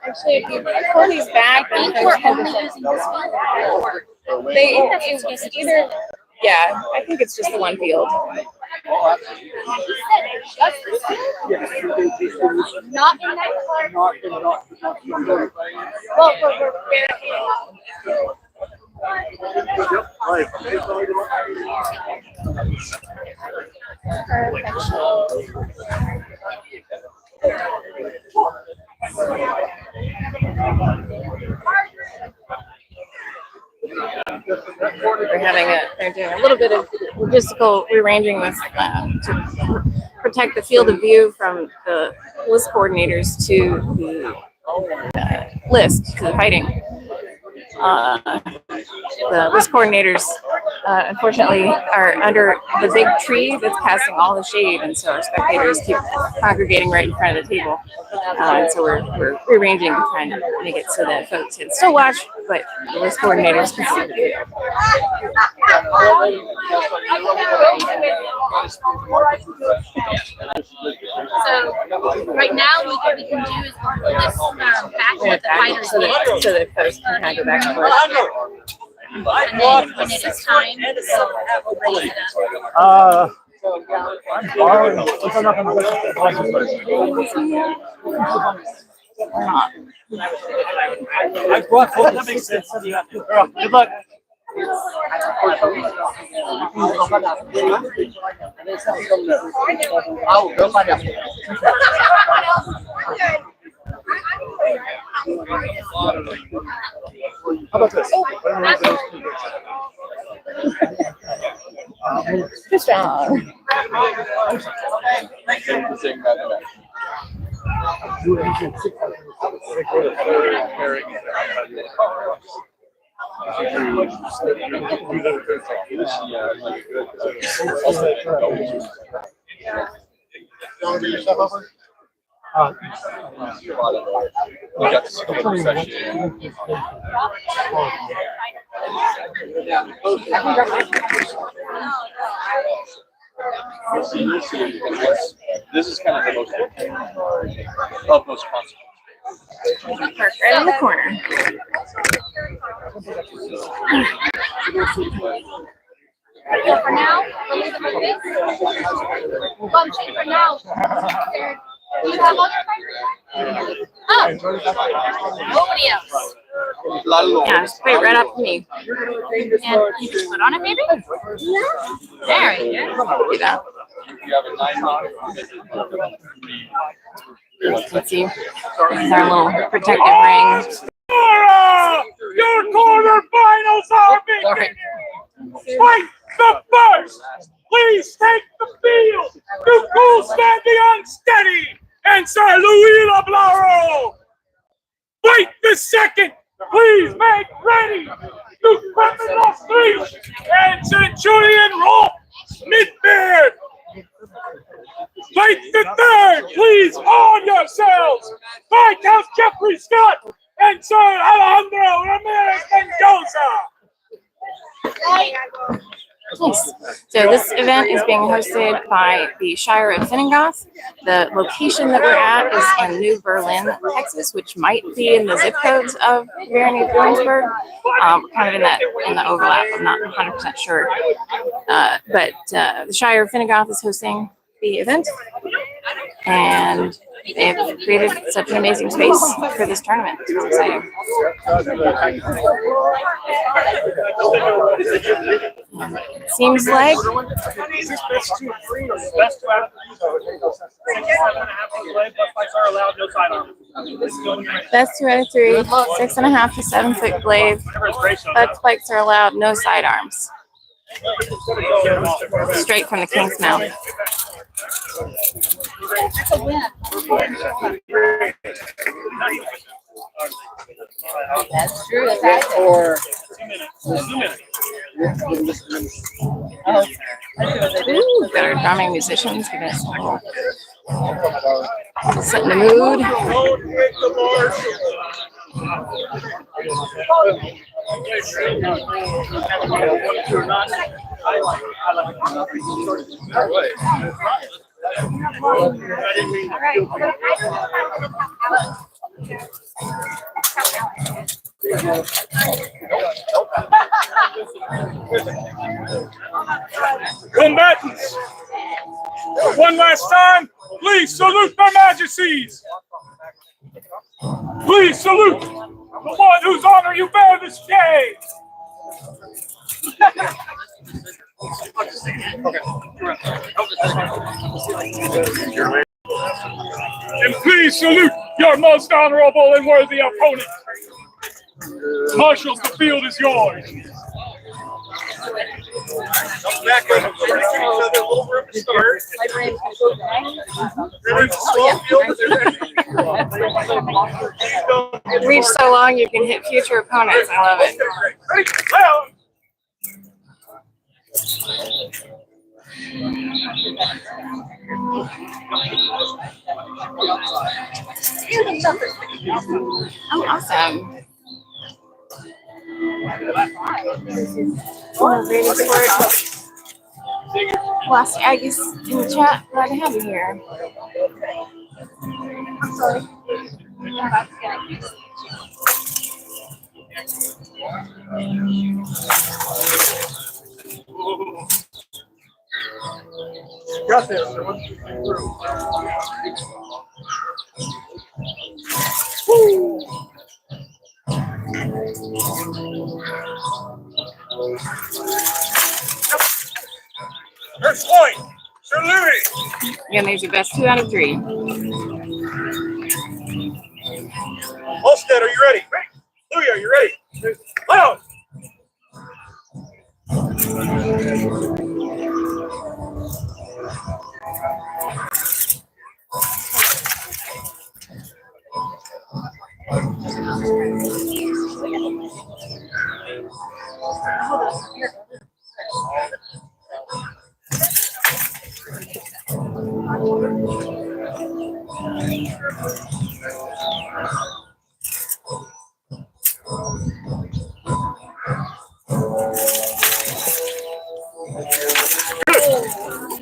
Actually, if you pull these back, then We're only using this one. it's either, yeah, I think it's just the one field. Not in that card. Well, we're They're doing a little bit of logistical rearranging this to protect the field of view from the list coordinators to the list, to the fighting. The list coordinators unfortunately are under the big tree that's casting all the shade, and so our spectators keep congregating right in front of the table. And so we're rearranging and trying to make it so that folks can still watch, but the list coordinators can see the video. So right now, what we can do is put this back with the fighters so that folks can kind of go back and forth. and then when it is time, we'll raise it up. I'm borrowing. I'm not going I brought food. That makes sense. Good luck. How about this? Good job. This is kind of the most utmost consequence. Park right in the corner. So for now, we'll leave it like this. Bum shape for now. Do you have other fighters? Oh, nobody else. Yeah, just put it right up to me. And you just put on it, maybe? There you go. Do that. You have a 9 Let's see. This is our little protective ring. Your quarterfinals are beginning. Fight the first. Please take the field to cool stand the unsteady and Sir Louis LeBlaro. Fight the second. Please make ready to criminal street and Centurion Rolf Midbeard. Fight the third. Please arm yourselves. Viscount Jeffrey Scott and Sir Alejandro Ramirez Mendoza. Nice. So this event is being hosted by the Shire of Finnegoth. The location that we're at is in New Berlin, Texas, which might be in the zip codes of Warrensburg. We're kind of in the overlap. I'm not 100% sure. But the Shire of Finnegoth is hosting the event, and they've created such an amazing space for this tournament. It's exciting. It seems like best 2 out of 3, 6.5 to 7 foot glaive. Butt spikes are allowed, no sidearms. Straight from the king's mouth. That's a win. That's true. That's or Ooh, got our drumming musicians. Give us a little setting the mood. Combatants, one last time, please salute their majesties. Please salute the one whose honor you bear this day. And please salute your most honorable and worthy opponent. Marshals, the field is yours. Reach so long you can hit future opponents. I love it. Oh, awesome. Oh, ready for it. Lost Aggies in the chat. Glad to have you here. Got this. First point, Sir Louis. Again, there's your best 2 out of 3. Holstead, are you ready? Louis, are you ready? Loud.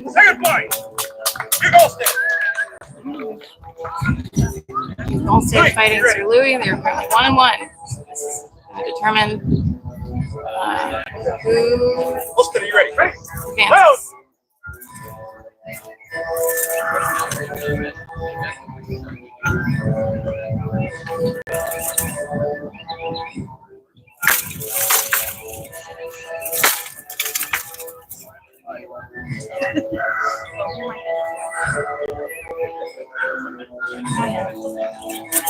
Second point, you Holstead. Consort fighting Sir Louis. They're currently 1-1. This is going to determine who Holstead, are you ready? Loud. advances.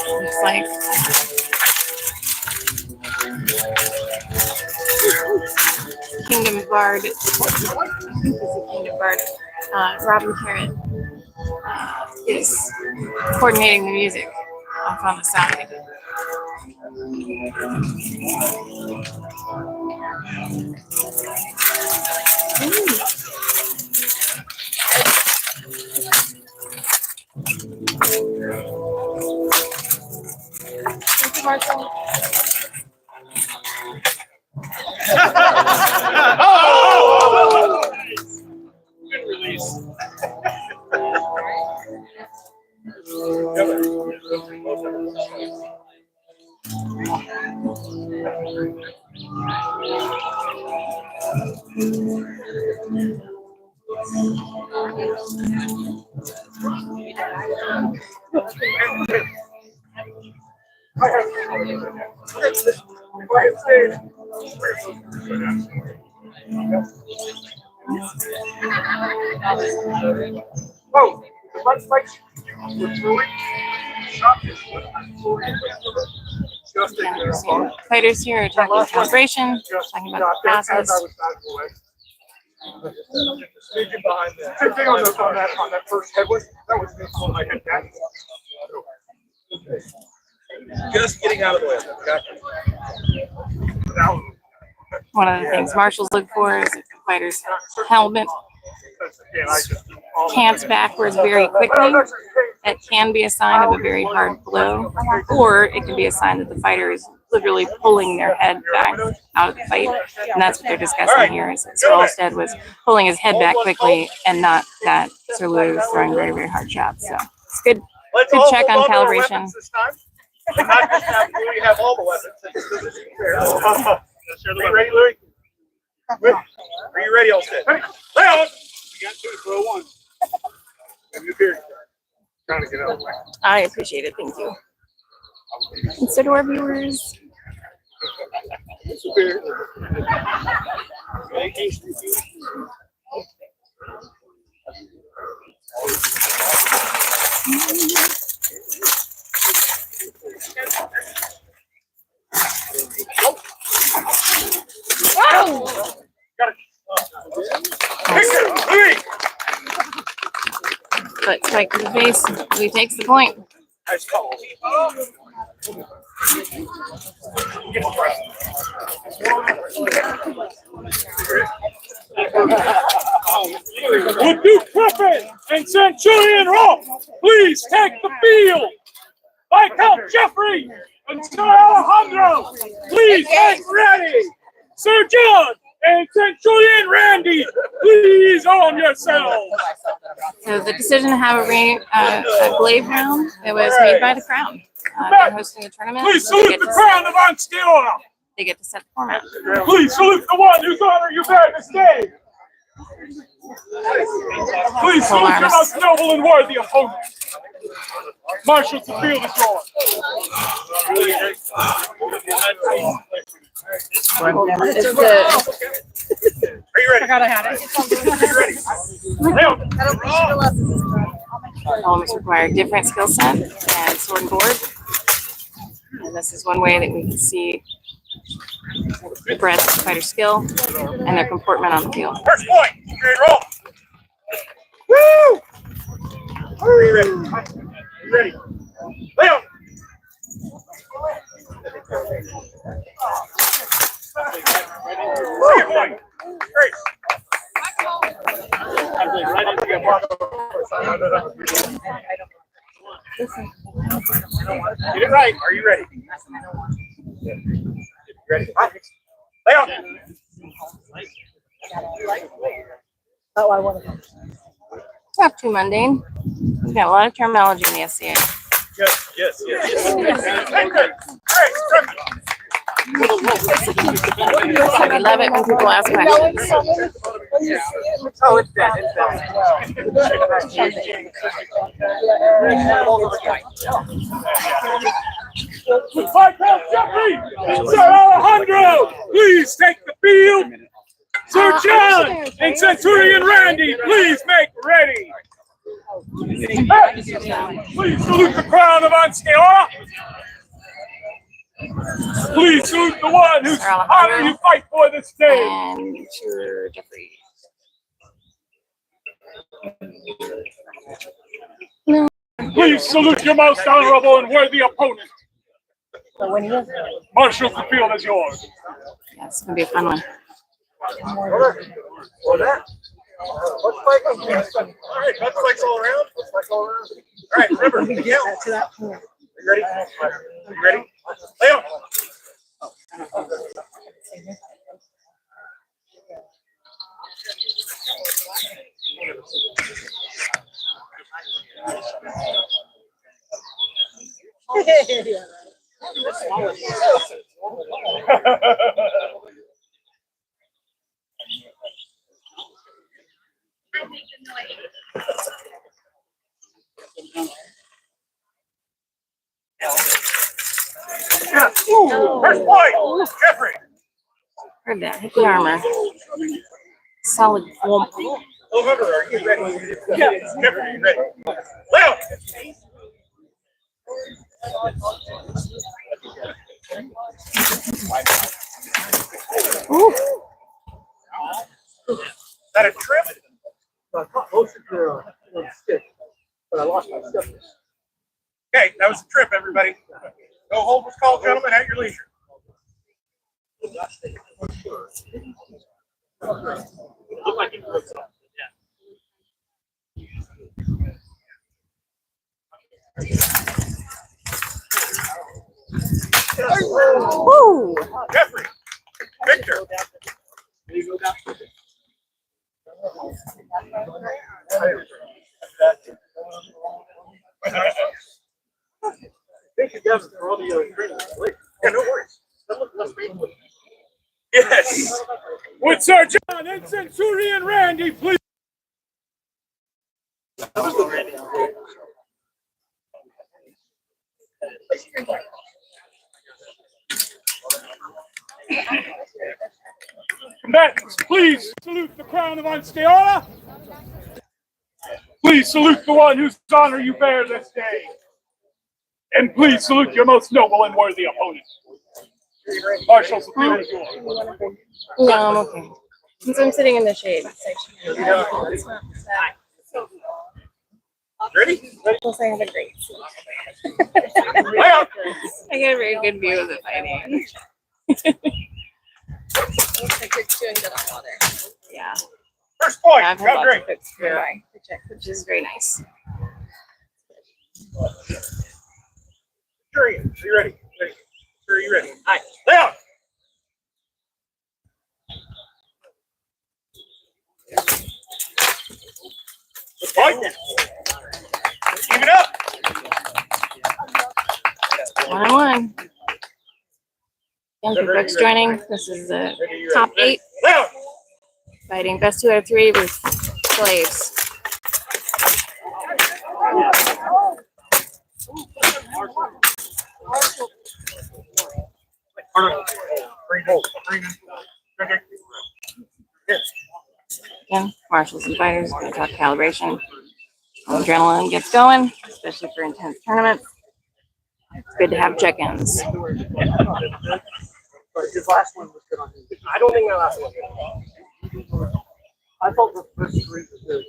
Looks like Kingdom Bard, I think it's a Kingdom Bard, Robin Carrot is coordinating the music off on the side. Thank you, Marshall. Oh! Good release. Oh, the front spikes were throwing shot this Fighters here are talking calibration, talking about the passes. Sneaking behind that. Same thing on that first headwind. That was me when I hit that. Just getting out of the way. One of the things marshals look for is if the fighter's helmet cants backwards very quickly. That can be a sign of a very hard blow, or it can be a sign that the fighter is literally pulling their head back out of the fight. And that's what they're discussing here, is that Sir Holstead was pulling his head back quickly and not that Sir Louis was throwing very, very hard shots. So it's good check on calibration. Not just have Louis have all the weapons. Are you ready, Louis? Are you ready, Holstead? Lay on! You got 2, throw 1. And you here. Trying to get out of the way. I appreciate it. Thank you. And so do our viewers. Wow! Got it. Louis! But strike to the face. Louis takes the point. Nice call. Would Duke Griffin and Centurion Rolf please take the field? Viscount Jeffrey and Sir Alejandro, please get ready. Sir John and Centurion Randy, please arm yourselves. So the decision to have a blade round, it was made by the Crown. They're hosting the tournament. Please so they salute get the to Crown of Ansteorra. They get to set the format. Please salute the one whose honor you bear this day. Please salute your most noble and worthy opponent. Marshals, the field is yours. Are you ready? I gotta have it. Elements require different skill set and sword and board. And this is one way that we can see the breadth of fighter skill and their comportment on the field. First point, straight roll. Woo! Are you ready? You ready? Leo! Second point. Great. Get it right. Are you ready? Ready? Leo! Oh, I want to. Not too mundane. We've got a lot of terminology in the SCA. Yes. Great. I love it when people ask questions. Oh, it's dead. Viscount Jeffrey and Sir Alejandro, please take the field. Sir John and Centurion Randy, please make ready. Please salute the Crown of Ansteorra. Please salute the one whose honor you fight for this day. And Sir Jeffrey. Please salute your most honorable and worthy opponent. Marshal, the field is yours. Yeah, it's gonna be a fun one. Let's flex all around. All right, remember, Miguel. You ready? You ready? Leo. First point, Jeffrey. Heard that. Hit the armor. Solid clump. Hunter, are you ready? Yeah. Jeffrey, are you ready? Leo. Ooh. Is that a trip? Okay, that was a trip, everybody. No hold was called, gentlemen, at your leisure. Woo! Jeffrey, Victor. Thank you, Devin, for all the training. Yeah, no worries. Yes. Would Sir John and Centurion Randy please? Combatants, please salute the Crown of Ansteorra. Please salute the one whose honor you bear this day. And please salute your most noble and worthy opponent. Marshals, the field is yours. No, I'm okay. Since I'm sitting in the shade. Ready? Plus, I have a great seat. Layout. I get a very good view of the fighting. Yeah. First point. I've had Got lots drink. of folks come by to check, which is very nice. Sure, are you ready? Sure, you ready? All right, down. Good point. Keep it up. 1-on-1. Again, for folks joining, this is the top 8 Down. fighting best 2 out of 3 with slaves. Again, marshals and fighters, going to talk calibration. Adrenaline gets going, especially for intense tournaments. It's good to have check-ins. But his last one was good on him. I don't think my last one was good. I thought the first 3 was good.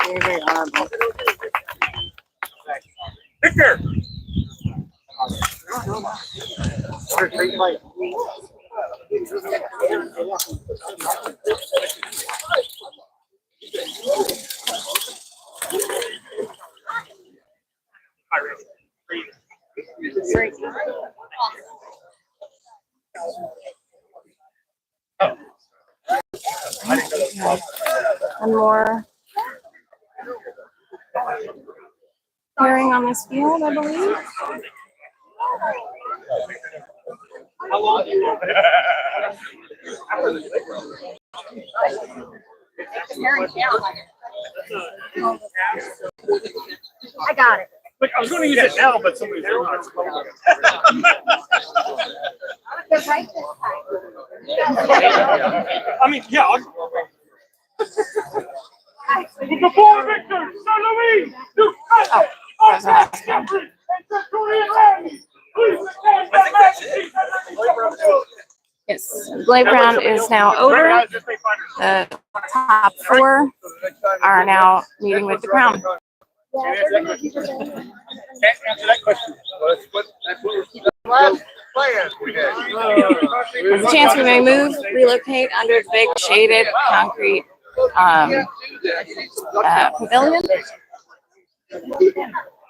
Very, very honorable. Victor. Great fight. One more pairing on this field, I believe. I got it. Look, I was going to use it now, but somebody's doing it. They're right this I mean, yeah. Before Victor, Sir Louis, you cut off that chivalric and Centurion Randy. Please stand by majesty. Yes, the blade round is now over. The top 4 are now meeting with the crown. Can't answer that question. Last plan we had. There's a chance we may move, relocate under the big shaded concrete pavilion.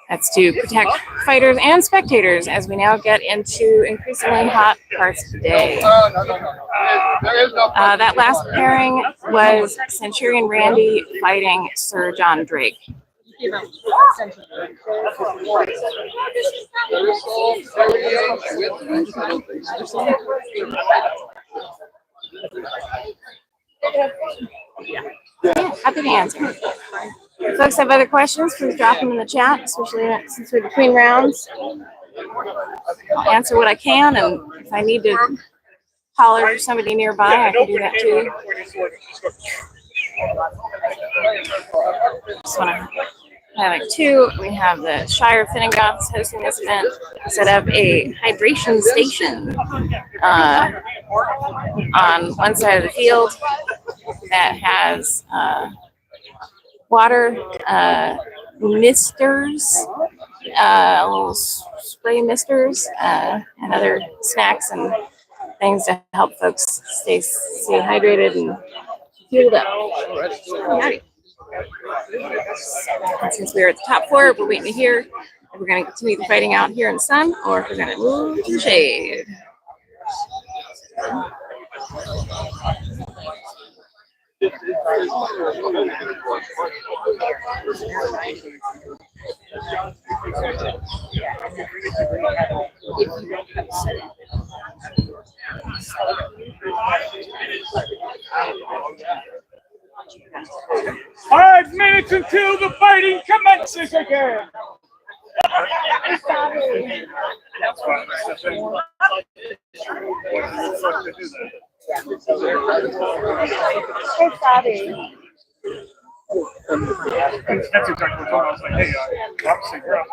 That's to protect fighters and spectators as we now get into increasingly hot parts of the day. That last pairing was Centurion Randy fighting Sir John Drake. Happy to answer. If folks have other questions, please drop them in the chat, especially since we're between rounds. I'll answer what I can, and if I need to holler for somebody nearby, I can do that too. Just want to highlight 2. We have the Shire Finning Goths hosting this event. Set up a hydration station on one side of the field that has water misters, little spray misters, and other snacks and things to help folks stay hydrated and fueled up. Alrighty. And since we're at the top 4, we're waiting to hear if we're going to continue the fighting out here in the sun or if we're going to move to the shade. Five minutes until the fighting commences again. That's exactly what I was like. Hey, obviously, you're out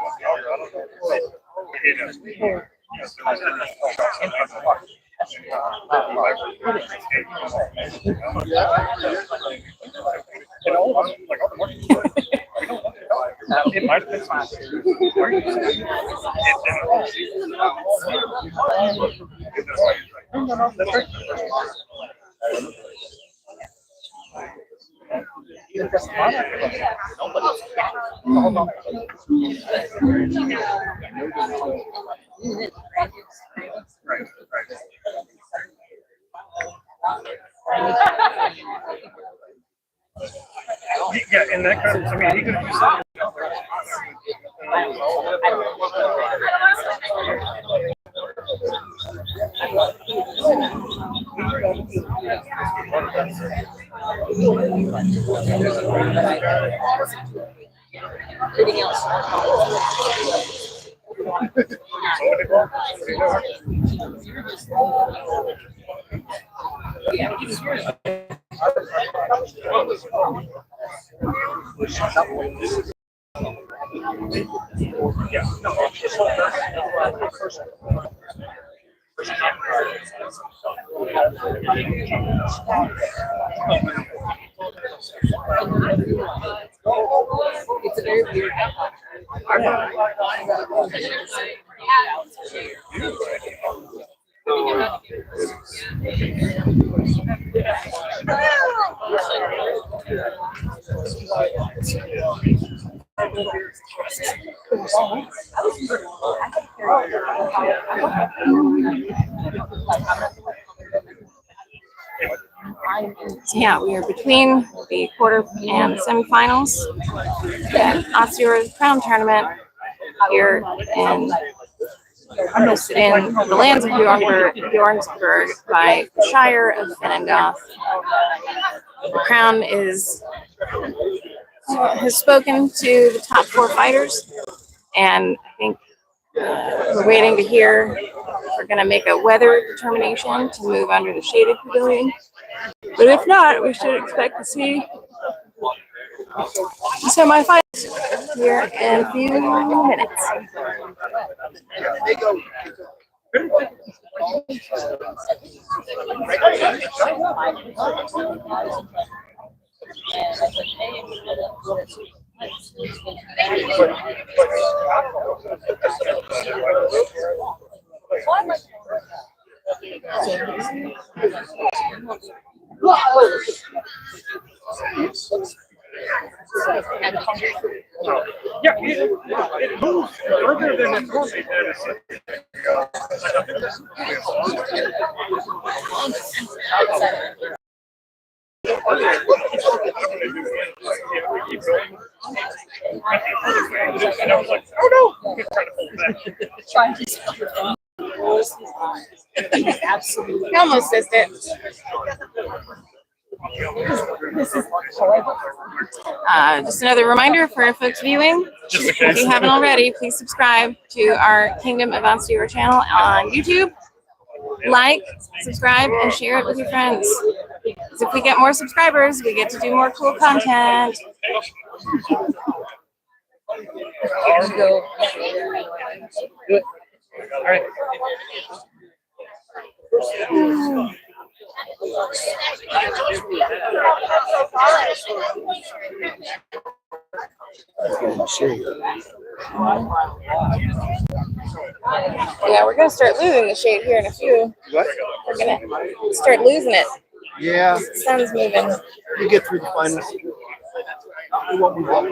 It might have been last year. Or you said it yeah, and that kind of, I mean, he could have used that. Anything else? It's a very weird. So yeah, we are between the quarter and semifinals at Ansteorra's Crown Tournament here in hosted in the lands of Bjornsburg by the Shire of Fenengoth. The Crown has spoken to the top 4 fighters, and I think we're waiting to hear if we're going to make a weather determination to move under the shaded pavilion. But if not, we should expect to see the semifinals here in a few minutes. Yeah, it moves further than it normally does. And I was like, oh no! Trying to absolutely. You almost missed it. Just another reminder for folks viewing, if you haven't already, please subscribe to our Kingdom of Ansteorra channel on YouTube. Like, subscribe, and share it with your friends. Because if we get more subscribers, we get to do more cool content. Good. All right. Yeah, we're gonna start losing the shade here in a few. What? We're gonna start losing it. Yeah, The sun's moving. you get through the finals. It won't be long.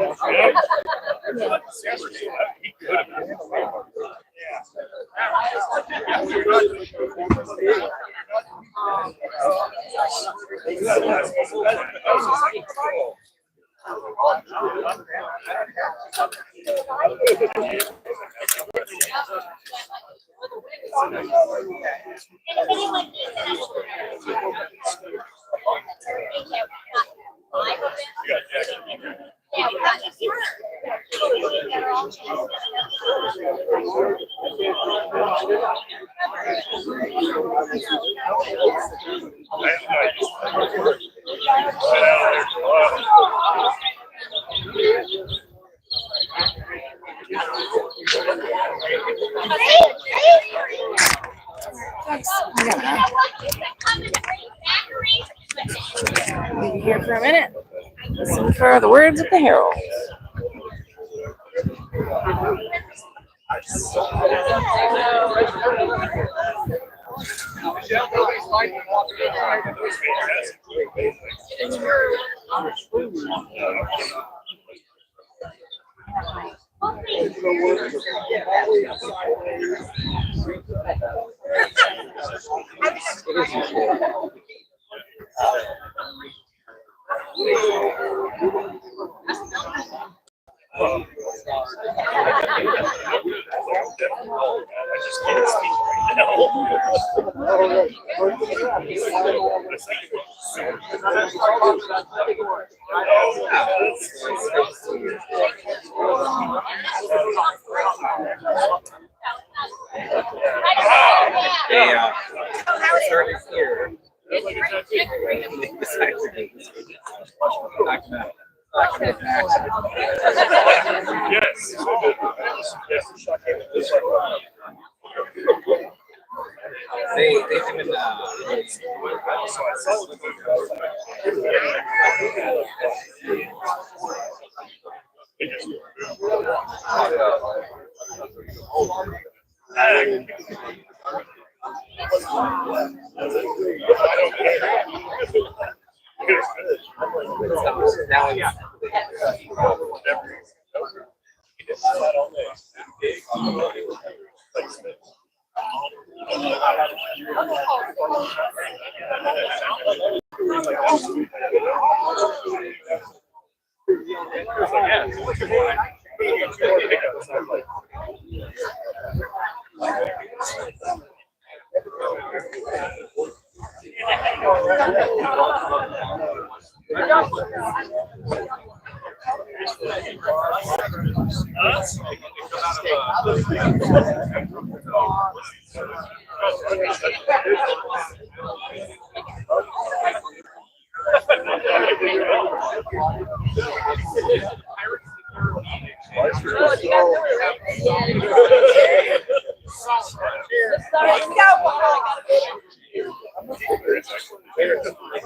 Leave you here for a minute. Listen for the words of the herald.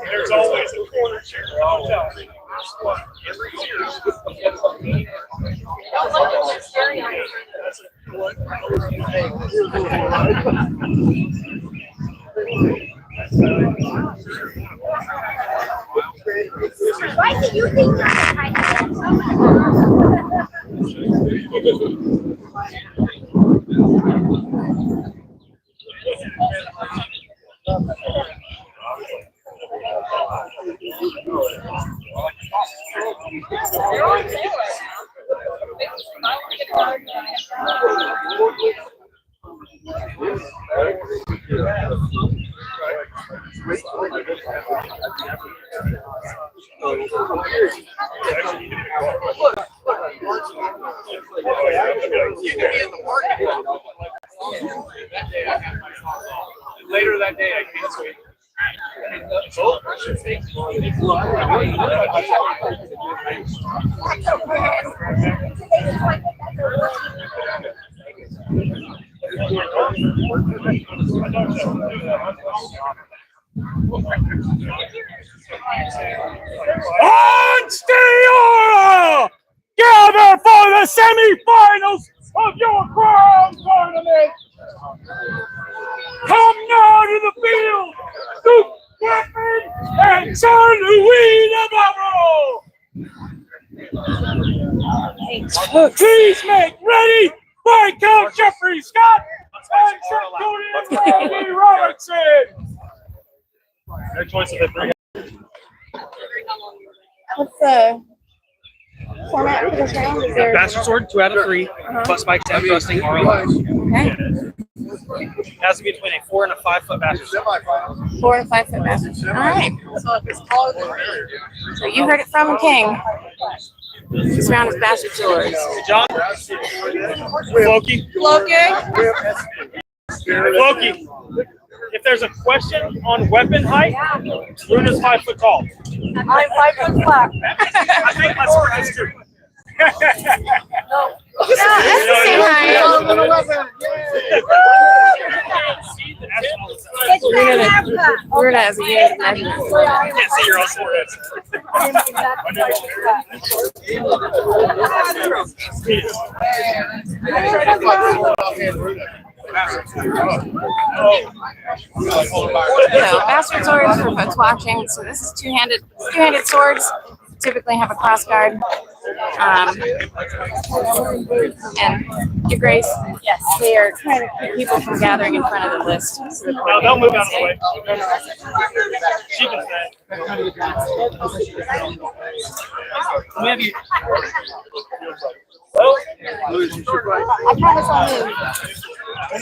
There's always a corner chair. Why do you think Later that day, I can't sleep. Ansteorra! Gather for the semi-finals of your Crown tournament! Come now to the field to weapon and turn the wheel of battle! Please make ready by Count Jeffrey Scott and Cody Robertson! Their choice of the bring. What's the format for this round? Is there Bastard Sword, 2 out of 3, plus spikes and thrusting are allowed. okay. It has to be between a 4 and a 5 foot bastard sword. 4 and 5 foot bastard. All right. So you heard it from King. This round is bastard swords. John? Floki. Floki. If there's a question on weapon height, Luna's 5 foot tall. I'm 5 foot flat. I think my sword is too. Yeah, that's the same height. We're as a unit of measurement. I can't see your own foreheads. Bastard swords for folks watching. So this is two-handed swords. Typically have a cross guard. And Your Grace, yes, they are trying to keep people from gathering in front of the list. So No, they'll move out of the way. She can say. We have you. I promise I'll move. Your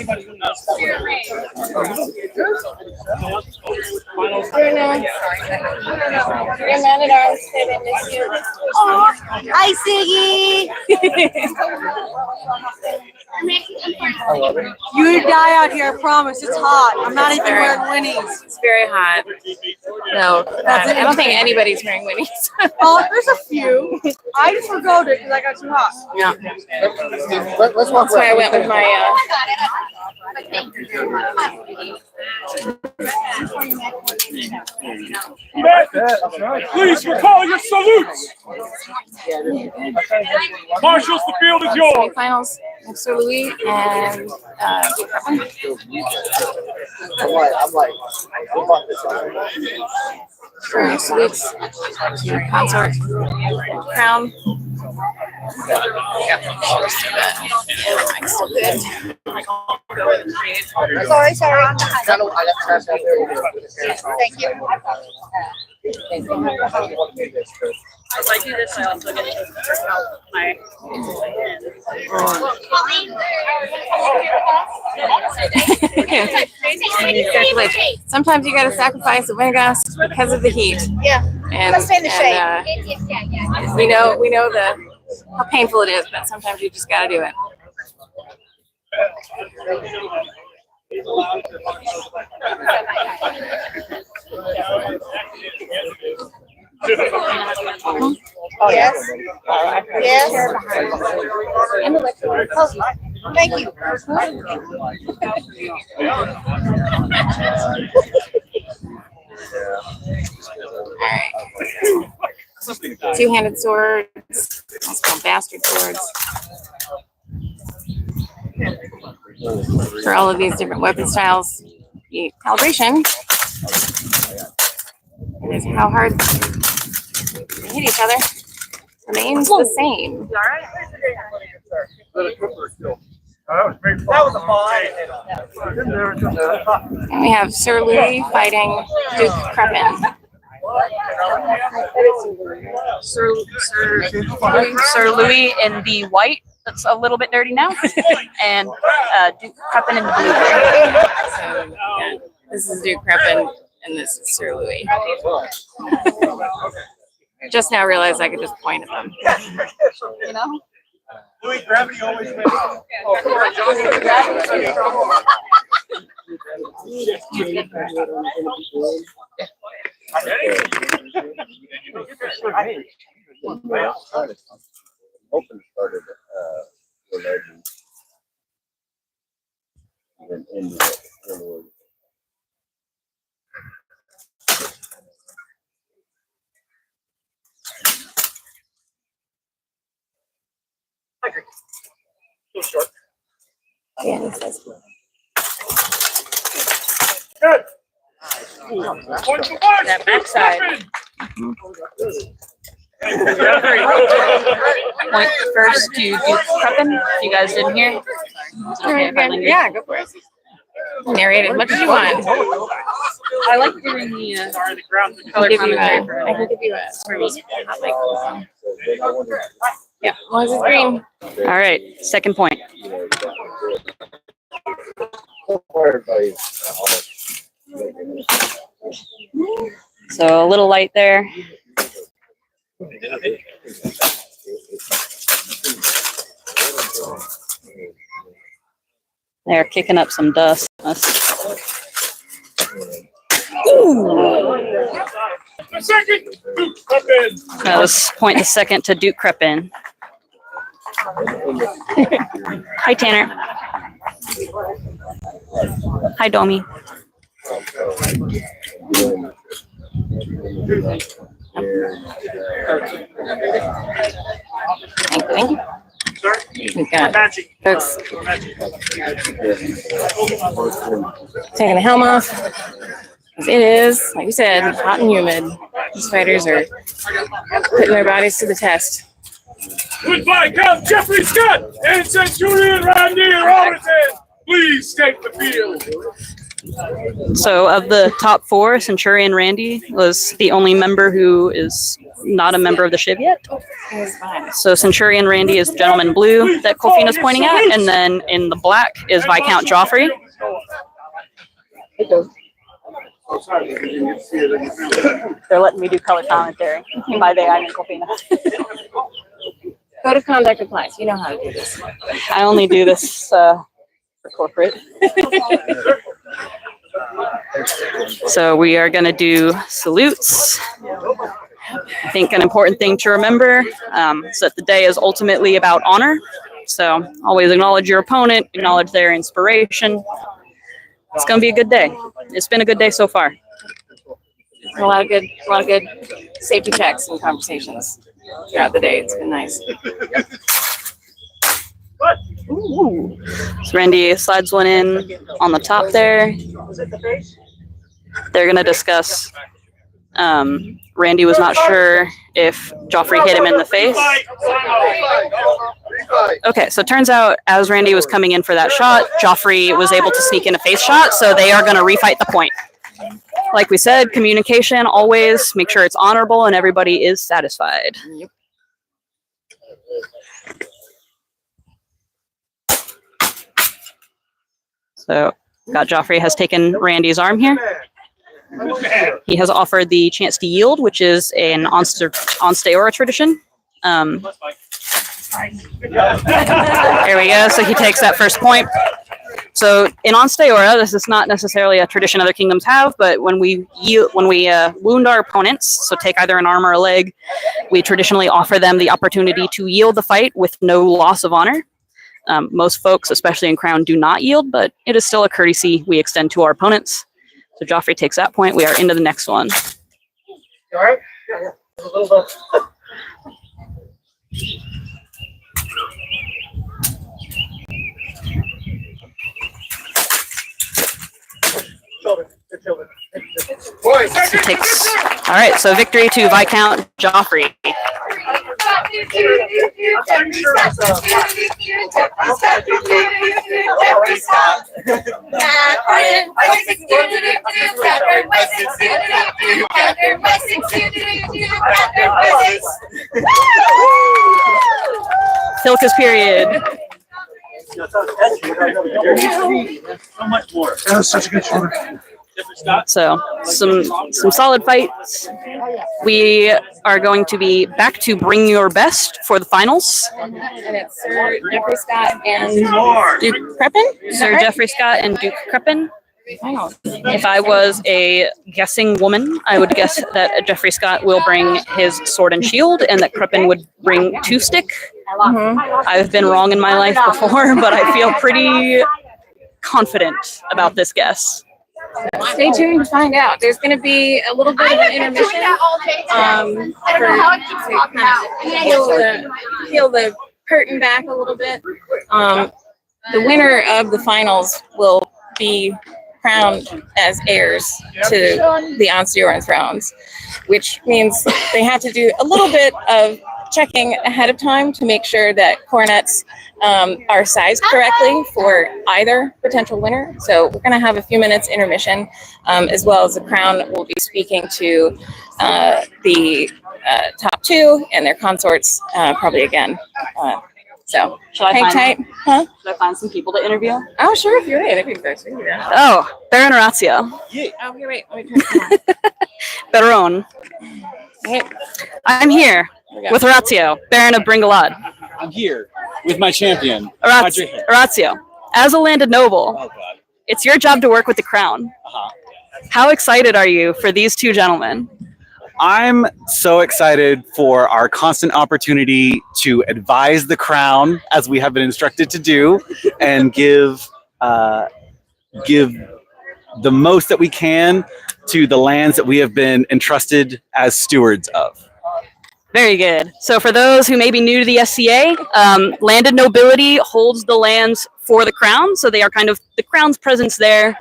man at arms, they didn't miss you. Oh, hi, Siggy. You die out here, I promise. It's hot. I'm not even wearing winnies. It's very hot. No, I don't think anybody's wearing winnies. Oh, there's a few. I just forgot it because I got too hot. Yeah. Let's walk That's why I went with my. Please recall your salutes. Marshals, the field is yours. Semifinals, Sir Louis and for salutes to Consort, Crown. So good. Sorry. Thank you. As I do this, I also get to my. Sometimes you gotta sacrifice a Winnegas because of the heat. Yeah. And, Let's stay in the shade. we know how painful it is, but sometimes you just gotta do it. Oh, yes. Yes. Thank you. Alright. Two-handed swords, also called bastard swords. For all of these different weapon styles, the calibration is how hard they hit each other remains the same. That was a fall. And we have Sir Louis fighting Duke Crepin. Sir Louis in the white, that's a little bit dirty now, and Duke Crepin in the blue. So, yeah, this is Duke Crepin and this is Sir Louis. Just now realized I could just point at them. You know? Louis, gravity always wins. Open started the legend. And ended it. Too short. Yeah, he says. Good. Point to one. That backside. Point first to Duke Crepin, if you guys didn't hear. Okay, if I linger. Yeah, go for it. Narrate as much as you want. I like doing the I color can give you commentary a, for I can give you a hot microphone. Yeah, well, this is green. All right, second point. So a little light there. They're kicking up some dust. Second, Duke Crepin. That was point the second to Duke Crepin. Hi, Tanner. Hi, Domi. Thank you. We've got folks taking the helm off. It is, like you said, hot and humid. These fighters are putting their bodies to the test. Goodbye, Count Jeffrey Scott and Centurion Randy Robertson. Please take the field. So of the top four, Centurion Randy was the only member who is not a member of the Shiv yet. So Centurion Randy is the gentleman in blue that Colfina's pointing at, and then in the black is Viscount Joffrey. They're letting me do color commentary. By they, I mean Colfina. Code of conduct applies. You know how to do this. I only do this for corporate. So we are going to do salutes. I think an important thing to remember is that the day is ultimately about honor. So always acknowledge your opponent, acknowledge their inspiration. It's going to be a good day. It's been a good day so far. A lot of good safety checks and conversations throughout the day. It's been nice. Ooh. So Randy slides one in on the top there. They're going to discuss. Randy was not sure if Joffrey hit him in the face. Okay, so it turns out as Randy was coming in for that shot, Joffrey was able to sneak in a face shot, so they are going to refight the point. Like we said, communication, always make sure it's honorable and everybody is satisfied. Yep. So, got Joffrey has taken Randy's arm here. He has offered the chance to yield, which is an Ansteorra tradition. There we go. So he takes that first point. So in Ansteorra, this is not necessarily a tradition other kingdoms have, but when we wound our opponents, so take either an arm or a leg, we traditionally offer them the opportunity to yield the fight with no loss of honor. Most folks, especially in Crown, do not yield, but it is still a courtesy we extend to our opponents. So Joffrey takes that point. We are into the next one. All right. A little bit. So takes. All right. So victory to Viscount Joffrey. Silkus period. So much more. That was such a good shoulder. So some solid fights. We are going to be back to bring your best for the finals. And it's Sir Jeffrey Scott and Duke Creppen. Sir Jeffrey Scott and Duke Creppen. If I was a guessing woman, I would guess that Jeffrey Scott will bring his sword and shield and that Creppen would bring two stick. I've been wrong in my life before, but I feel pretty confident about this guess. Stay tuned to find out. There's going to be a little bit of an intermission to peel the curtain back a little bit. The winner of the finals will be crowned as heirs to the Ansteorran thrones, which means they have to do a little bit of checking ahead of time to make sure that coronets are sized correctly for either potential winner. So we're going to have a few minutes intermission, as well as the crown will be speaking to the top two and their consorts probably again. So hang tight. Huh? Should I find some people to interview? Oh, sure. If you're the interview folks, we can do that. Oh, Baron Orazio. Oh, here, wait. Let me turn it on. Baron. Okay. I'm here with Orazio, Baron of Bringalad. I'm here with my champion, Orazio, as a landed noble, it's your job to work with the crown. How excited are you for these two gentlemen? I'm so excited for our constant opportunity to advise the crown, as we have been instructed to do, and give give the most that we can to the lands that we have been entrusted as stewards of. Very good. So for those who may be new to the SCA, landed nobility holds the lands for the crown. So they are kind of the crown's presence there.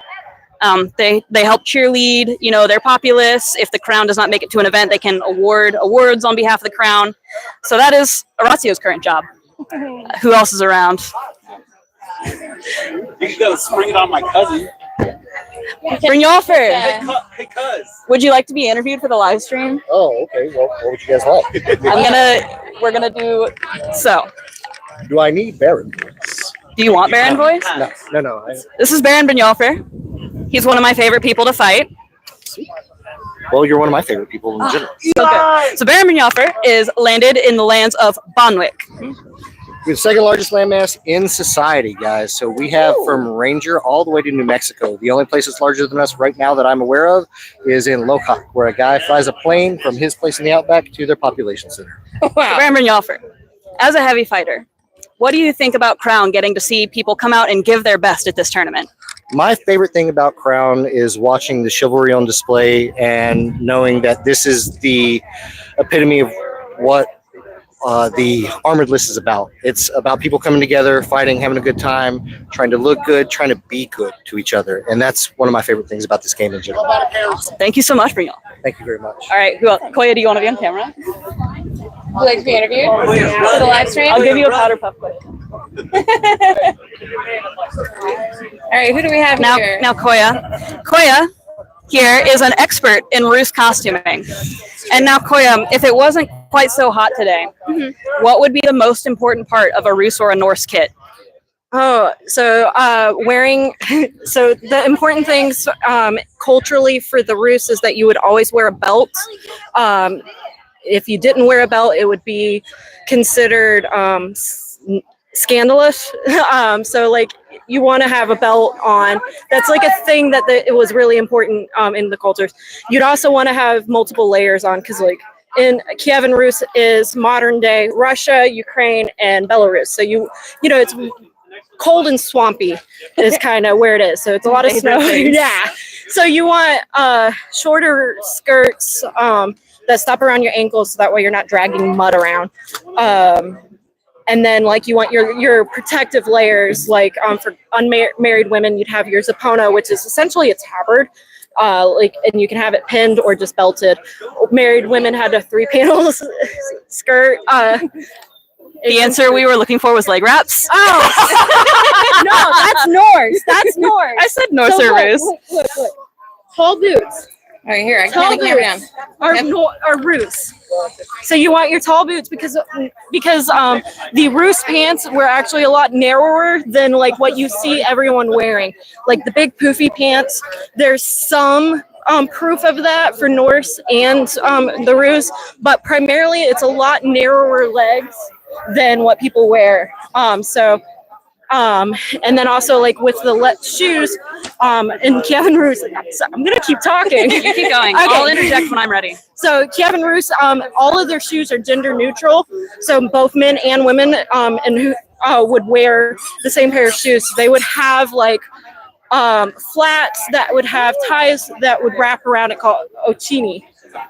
They help cheerlead, their populace. If the crown does not make it to an event, they can award awards on behalf of the crown. So that is Orazio's current job. Who else is around? You can go spring it on my cousin. Brynjolfur, Hey, cuz. would you like to be interviewed for the live stream? Oh, okay. Well, what would you guys like? We're gonna do so. Do I need Baron voice? Do you want Baron voice? No. This is Baron Brynjolfur. He's one of my favorite people to fight. Well, you're one of my favorite people in general. So Baron Brynjolfur is landed in the lands of Bonwick. We're the second largest landmass in society, guys. So we have from Ranger all the way to New Mexico. The only place that's larger than us right now that I'm aware of is in Lockhart, where a guy flies a plane from his place in the outback to their population center. Wow. Baron Brynjolfur, as a heavy fighter, what do you think about Crown getting to see people come out and give their best at this tournament? My favorite thing about Crown is watching the chivalry on display and knowing that this is the epitome of what the Armored List is about. It's about people coming together, fighting, having a good time, trying to look good, trying to be good to each other. And that's one of my favorite things about this game in general. Awesome. Thank you so much, Brynjolfur. Thank you very much. All right, who else? Koya, do you want to be on camera? Would you like to be interviewed for the live stream? I'll give you a powder puff quick. All right, who do we have here? Now Koya. Koya here is an expert in Rus costuming. And now Koya, if it wasn't quite so hot today, what would be the most important part of a Rus or a Norse kit? Oh, so wearing, so the important things culturally for the Rus is that you would always wear a belt. If you didn't wear a belt, it would be considered scandalous. So like you want to have a belt on. That's like a thing that it was really important in the cultures. You'd also want to have multiple layers on because like in Kiev and Rus is modern day Russia, Ukraine, and Belarus. So it's cold and swampy is kind of where it is. So it's a lot of snow. Yeah. So you want shorter skirts that stop around your ankles so that way you're not dragging mud around. And then like you want your protective layers, like for unmarried women, you'd have your zapona, which is essentially a tabard. And you can have it pinned or just belted. Married women had a 3-panel skirt. The answer we were looking for was leg wraps. Oh, no, that's Norse. That's Norse. I said Norse or Rus. Look. Tall boots. All right, here, I Tall can't get down. boots are Rus. So you want your tall boots because the Rus pants were actually a lot narrower than like what you see everyone wearing. Like the big poofy pants, there's some proof of that for Norse and the Rus, but primarily it's a lot narrower legs than what people wear. And then also like with the shoes, in Kiev and Rus, I'm gonna keep talking. You keep going. Okay. I'll interject when I'm ready. So Kiev and Rus, all of their shoes are gender neutral. So both men and women, would wear the same pair of shoes. So they would have like flats that would have ties that would wrap around it called ochini.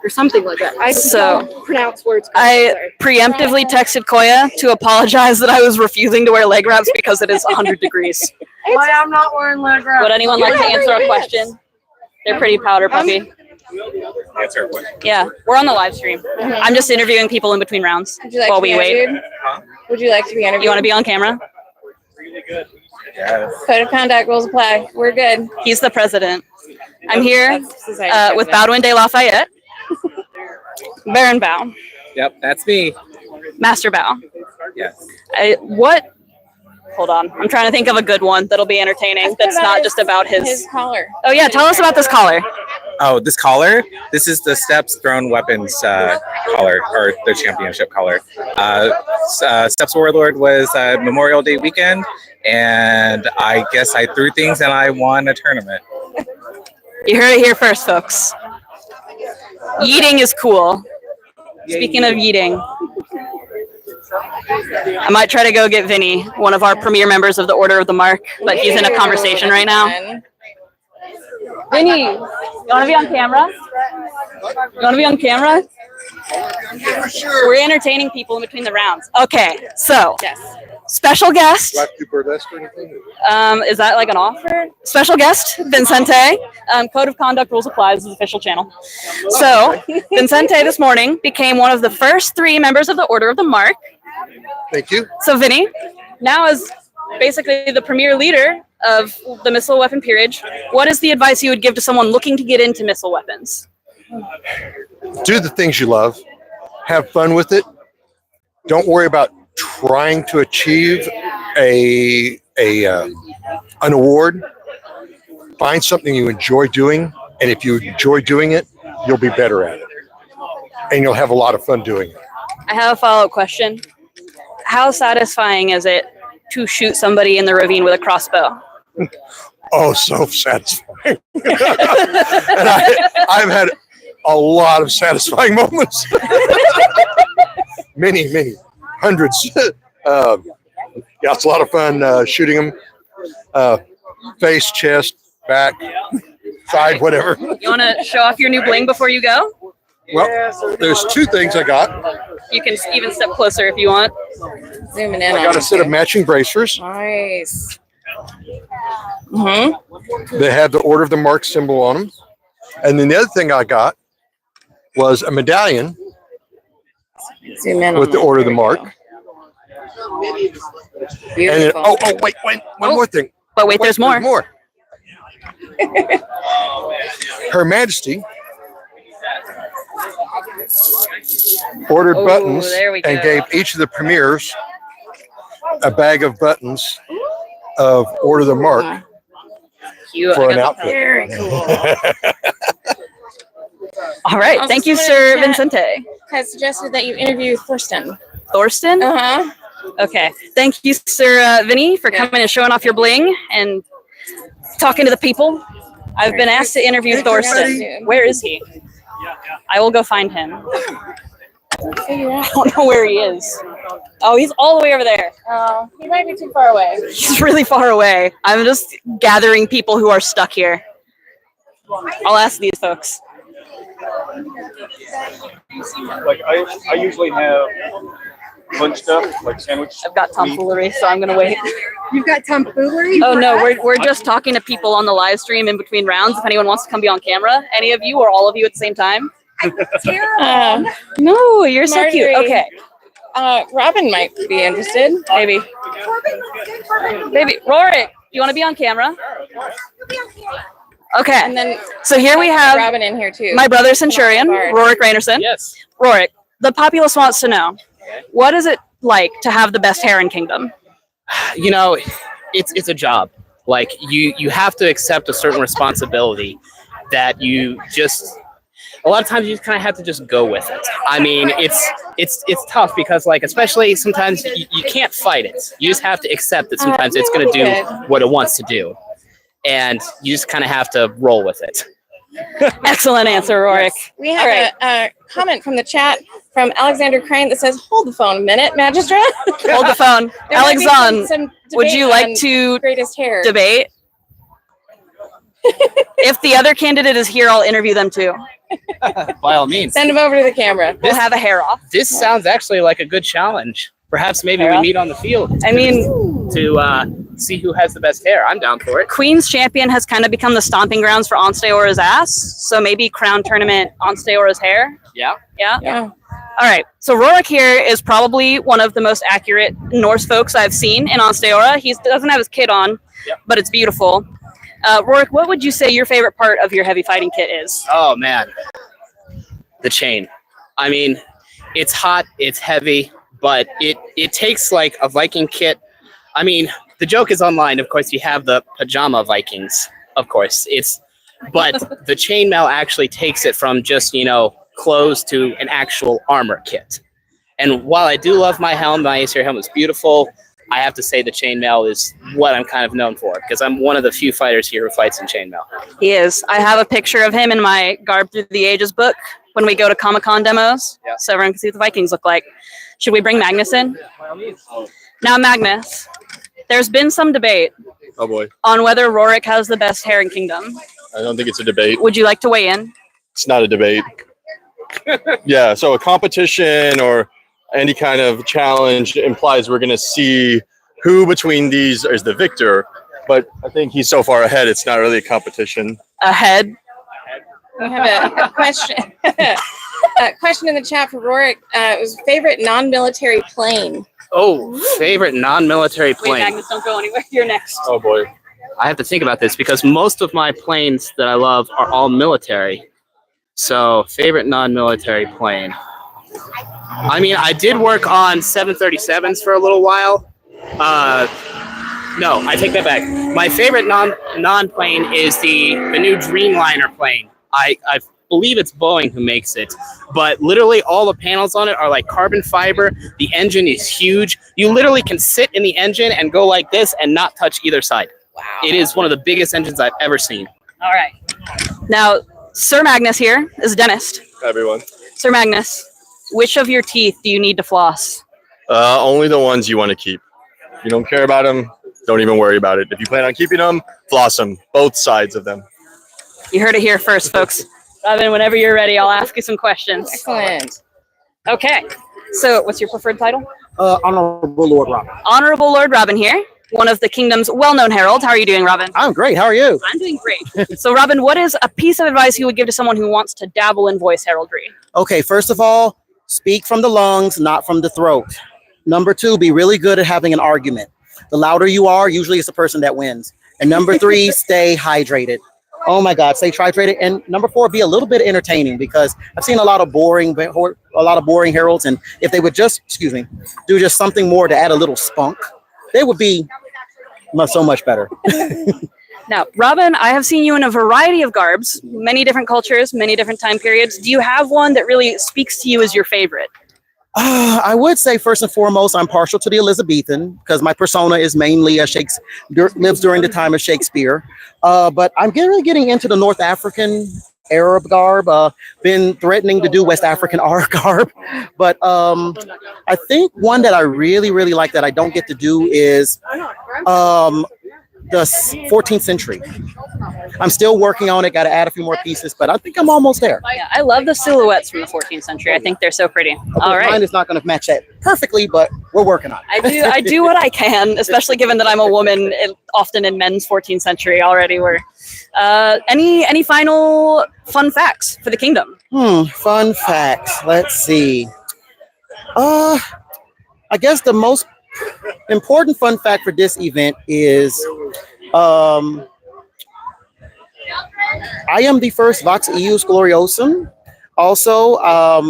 Or something like that. I don't pronounce words. I preemptively texted Koya to apologize that I was refusing to wear leg wraps because it is 100 degrees. Why I'm not wearing leg wraps? Would anyone like to answer a question? They're pretty powder puffy. Answer a question. Yeah, we're on the live stream. I'm just interviewing people in between rounds Would you like while to be we wait. interviewed? Would you like to be interviewed? You want to be on camera? Yes. Code of conduct rules apply. We're good. He's the president. I'm here Society with president. Baudouin de Lafayette. Baron Bao. Yep, that's me. Master Bao. Yes. Hold on. I'm trying to think of a good one that'll be entertaining. That's not just about his collar. Oh yeah, tell us about this collar. Oh, this collar? This is the Steps Thrown Weapons collar, or the championship collar. Steps Warlord was Memorial Day weekend, and I guess I threw things and I won a tournament. You heard it here first, folks. Yeeting is cool. Speaking of yeeting. I might try to go get Vinny, one of our premier members of the Order of the Mark, but he's in a conversation right now. Vinny, you want to be on camera? You want to be on camera? We're entertaining people in between the rounds. Okay, so special guest. Do I have to do burlesque or anything? Is that like an offer? Special guest, Vincente. Code of Conduct Rules Apply. This is official channel. So, Vincente this morning became one of the first 3 members of the Order of the Mark. Thank you. So, Vinny, now as basically the premier leader of the missile weapon peerage, what is the advice you would give to someone looking to get into missile weapons? Do the things you love. Have fun with it. Don't worry about trying to achieve an award. Find something you enjoy doing, and if you enjoy doing it, you'll be better at it, and you'll have a lot of fun doing it. I have a follow-up question. How satisfying is it to shoot somebody in the ravine with a crossbow? Oh, so satisfying. And I've had a lot of satisfying moments. many, hundreds. Yeah, it's a lot of fun shooting them. Face, chest, back, side, whatever. You want to show off your new bling before you go? Well, there's 2 things I got. You can even step closer if you want. Zooming in. I got a set of matching bracers. Nice. They have the Order of the Mark symbol on them. And then the other thing I got was a medallion Zoom in with the Order of the Mark. And then, wait, one more thing. But wait, there's more. Her Majesty ordered buttons there we and go. gave each of the premiers a bag of buttons of Order of the Mark for an outfit. Very cool. All right. Thank you, Sir Vincente. Has suggested that you interview Thorsten. Thorsten? Uh-huh. Okay. Thank you, Sir Vinny, for coming and showing off your bling and talking to the people. I've been asked to interview Thorsten. Where is he? I will go find him. I don't know where he is. Oh, he's all the way over there. Oh, he might be too far away. He's really far away. I'm just gathering people who are stuck here. I'll ask these folks. Like I usually have lunch stuff, like sandwich. I've got tomfoolery, so I'm gonna wait. You've got tomfoolery? Oh no, we're just talking to people on the live stream in between rounds. If anyone wants to come be on camera, any of you or all of you at the same time. Terrible. No, you're so cute. Marjorie. Okay. Robin might be interested. Maybe. Maybe. Rorik, you want to be on camera? Okay. And then so here we have Robin in here too. my brother Centurion, Rorik Rainerson. Yes. Rorik, the populace wants to know, what is it like to have the best hair in Kingdom? You know, it's a job. Like you have to accept a certain responsibility that you just a lot of times you just kind of have to just go with it. I mean, it's tough because like especially sometimes you can't fight it. You just have to accept that sometimes it's going to do what it wants to do, and you just kind of have to roll with it. Excellent answer, Rorik. We have a comment from the chat from Alexander Crane that says, "Hold the phone a minute, Magistrate." Hold the phone, There might be Alexon. some Would debate you like on to greatest hair debate? If the other candidate is here, I'll interview them too. By all means. Send him over to the camera. We'll have a hair off. This sounds actually like a good challenge. Perhaps maybe we meet on the field. I mean, to see who has the best hair. I'm down for it. Queen's Champion has kind of become the stomping grounds for Ansteorra's ass. So maybe Crown Tournament Ansteorra's hair. Yeah. Yeah. Yeah. All right. So Rorik here is probably one of the most accurate Norse folks I've seen in Ansteorra. He doesn't have his kit on, but it's beautiful. Rorik, what would you say your favorite part of your heavy fighting kit is? Oh man, the chain. I mean, it's hot, it's heavy, but it takes like a Viking kit. I mean, the joke is online. Of course, you have the pajama Vikings. Of course, but the chainmail actually takes it from just clothes to an actual armor kit. And while I do love my helm, my Aesir helm is beautiful, I have to say the chainmail is what I'm kind of known for because I'm one of the few fighters here who fights in chainmail. He is. I have a picture of him in my Garb Through the Ages book when we go to Comic-Con demos, so everyone can see what the Vikings look like. Should we bring Magnus in? Now, Magnus, there's been some debate Oh boy. on whether Rorik has the best hair in Kingdom. I don't think it's a debate. Would you like to weigh in? It's not a debate. Yeah, so a competition or any kind of challenge implies we're going to see who between these is the victor. But I think he's so far ahead, it's not really a competition. Ahead? We have a question. A question in the chat for Rorik. It was favorite non-military plane. Oh, favorite non-military Wait, plane. Magnus, don't go anywhere. You're next. Oh boy. I have to think about this because most of my planes that I love are all military. So, favorite non-military plane. I mean, I did work on 737s for a little while. No, I take that back. My favorite non-plane is the new Dreamliner plane. I believe it's Boeing who makes it, but literally all the panels on it are like carbon fiber. The engine is huge. You literally can sit in the engine and go like this and not touch either side. Wow. It is one of the biggest engines I've ever seen. All right. Now, Sir Magnus here is a dentist. Everyone. Sir Magnus, which of your teeth do you need to floss? Only the ones you want to keep. If you don't care about them, don't even worry about it. If you plan on keeping them, floss them. Both sides of them. You heard it here first, folks. Robin, whenever you're ready, I'll ask you some questions. Excellent. Okay. So, what's your preferred title? Honorable Lord Robin. Honorable Lord Robin here, one of the kingdom's well-known heralds. How are you doing, Robin? I'm great. How are you? I'm doing great. So, Robin, what is a piece of advice you would give to someone who wants to dabble in voice heraldry? Okay, first of all, speak from the lungs, not from the throat. Number 2, be really good at having an argument. The louder you are, usually it's the person that wins. And number 3, stay hydrated. Oh my God, stay hydrated. And number 4, be a little bit entertaining, because I've seen a lot of boring heralds, and if they would just, do just something more to add a little spunk, they would be so much better. Now, Robin, I have seen you in a variety of garbs, many different cultures, many different time periods. Do you have one that really speaks to you as your favorite? I would say first and foremost, I'm partial to the Elizabethan because my persona is mainly lives during the time of Shakespeare. But I'm really getting into the North African Arab garb. Been threatening to do West African garb. But I think one that I really, really like that I don't get to do is the 14th century. I'm still working on it. Got to add a few more pieces, but I think I'm almost there. Yeah, I love the silhouettes from the 14th century. I think they're so pretty. All right. Mine is not going to match that perfectly, but we're working on it. I do what I can, especially given that I'm a woman, often in men's 14th century already. Any final fun facts for the kingdom? Fun facts. Let's see. I guess the most important fun fact for this event is I am the first Vox Ius Gloriosum. Also,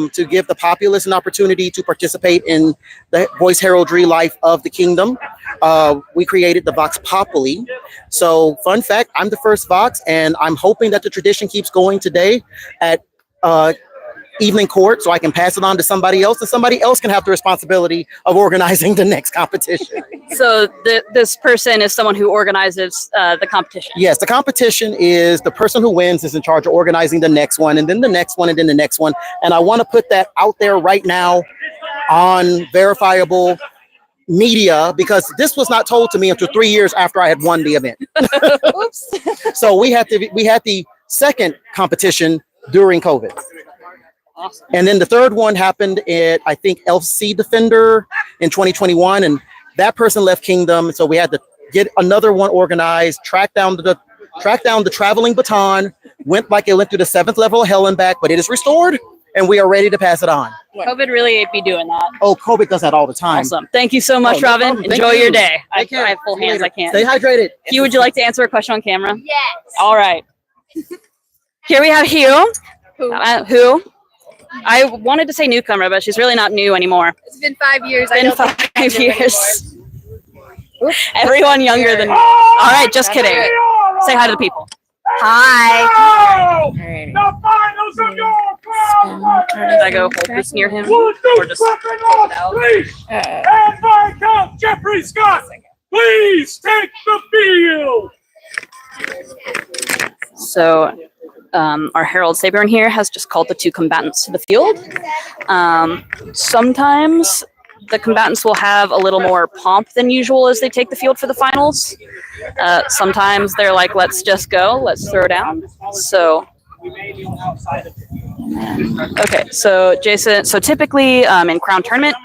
to give the populace an opportunity to participate in the voice heraldry life of the kingdom, we created the Vox Populi. So, fun fact, I'm the first Vox, and I'm hoping that the tradition keeps going today at evening court, so I can pass it on to somebody else, and somebody else can have the responsibility of organizing the next competition. So this person is someone who organizes the competition? Yes, the competition is the person who wins is in charge of organizing the next one, and then the next one, and then the next one. And I want to put that out there right now on verifiable media, because this was not told to me until 3 years after I had won the event. Oops. So we had the second competition during COVID. Awesome. And then the third one happened at, I think, LC Defender in 2021, and that person left Kingdom, so we had to get another one organized, track down the traveling baton, went through the 7th level of hell and back, but it is restored, and we are ready to pass it on. COVID really ain't be doing that. Oh, COVID does that all the time. Awesome. Thank you so much, no Robin. problem. Thank Enjoy you. your day. I Take care. have full hands. I can't. Stay hydrated. Hugh, would you like to answer a question on camera? Yes. All right. Here we have Hugh. Who? I wanted to say newcomer, but she's really not new anymore. It's been 5 years. It's been 5 years. Everyone younger than me. All right, just kidding. Say hi to the people. Hi. The finals of your crown. Did I go hold this near him? Will Or you just second hold it off, out? please? And Viscount Jeffrey Scott, please take the field. So Our Herald Saber in here has just called the 2 combatants to the field. Sometimes the combatants will have a little more pomp than usual as they take the field for the finals. Sometimes they're like, let's just go, let's throw down. So, okay, so Jason, so typically in Crown Tournament,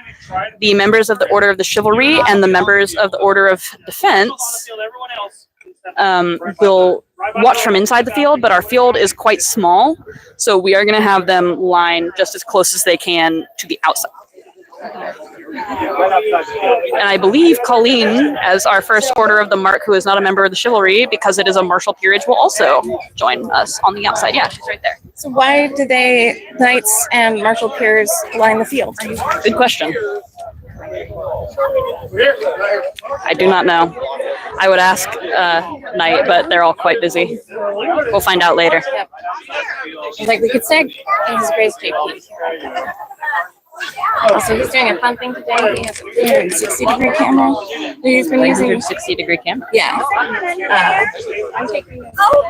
the members of the Order of the Chivalry and the members of the Order of Defense will watch from inside the field, but our field is quite small, so we are going to have them line just as close as they can to the outside. And I believe Colleen, as our first Order of the Mark, who is not a member of the Chivalry, because it is a martial peerage, will also join us on the outside. Yeah, she's right there. So why do they, knights and martial peers, line the field? Good question. I do not know. I would ask Knight, but they're all quite busy. We'll find out later. Yep. Like we could say, this is Grace JP. Also, he's doing a fun thing today. He has a 360-degree camera that he's been using. 360-degree camera? Yeah. I'm taking. Oh,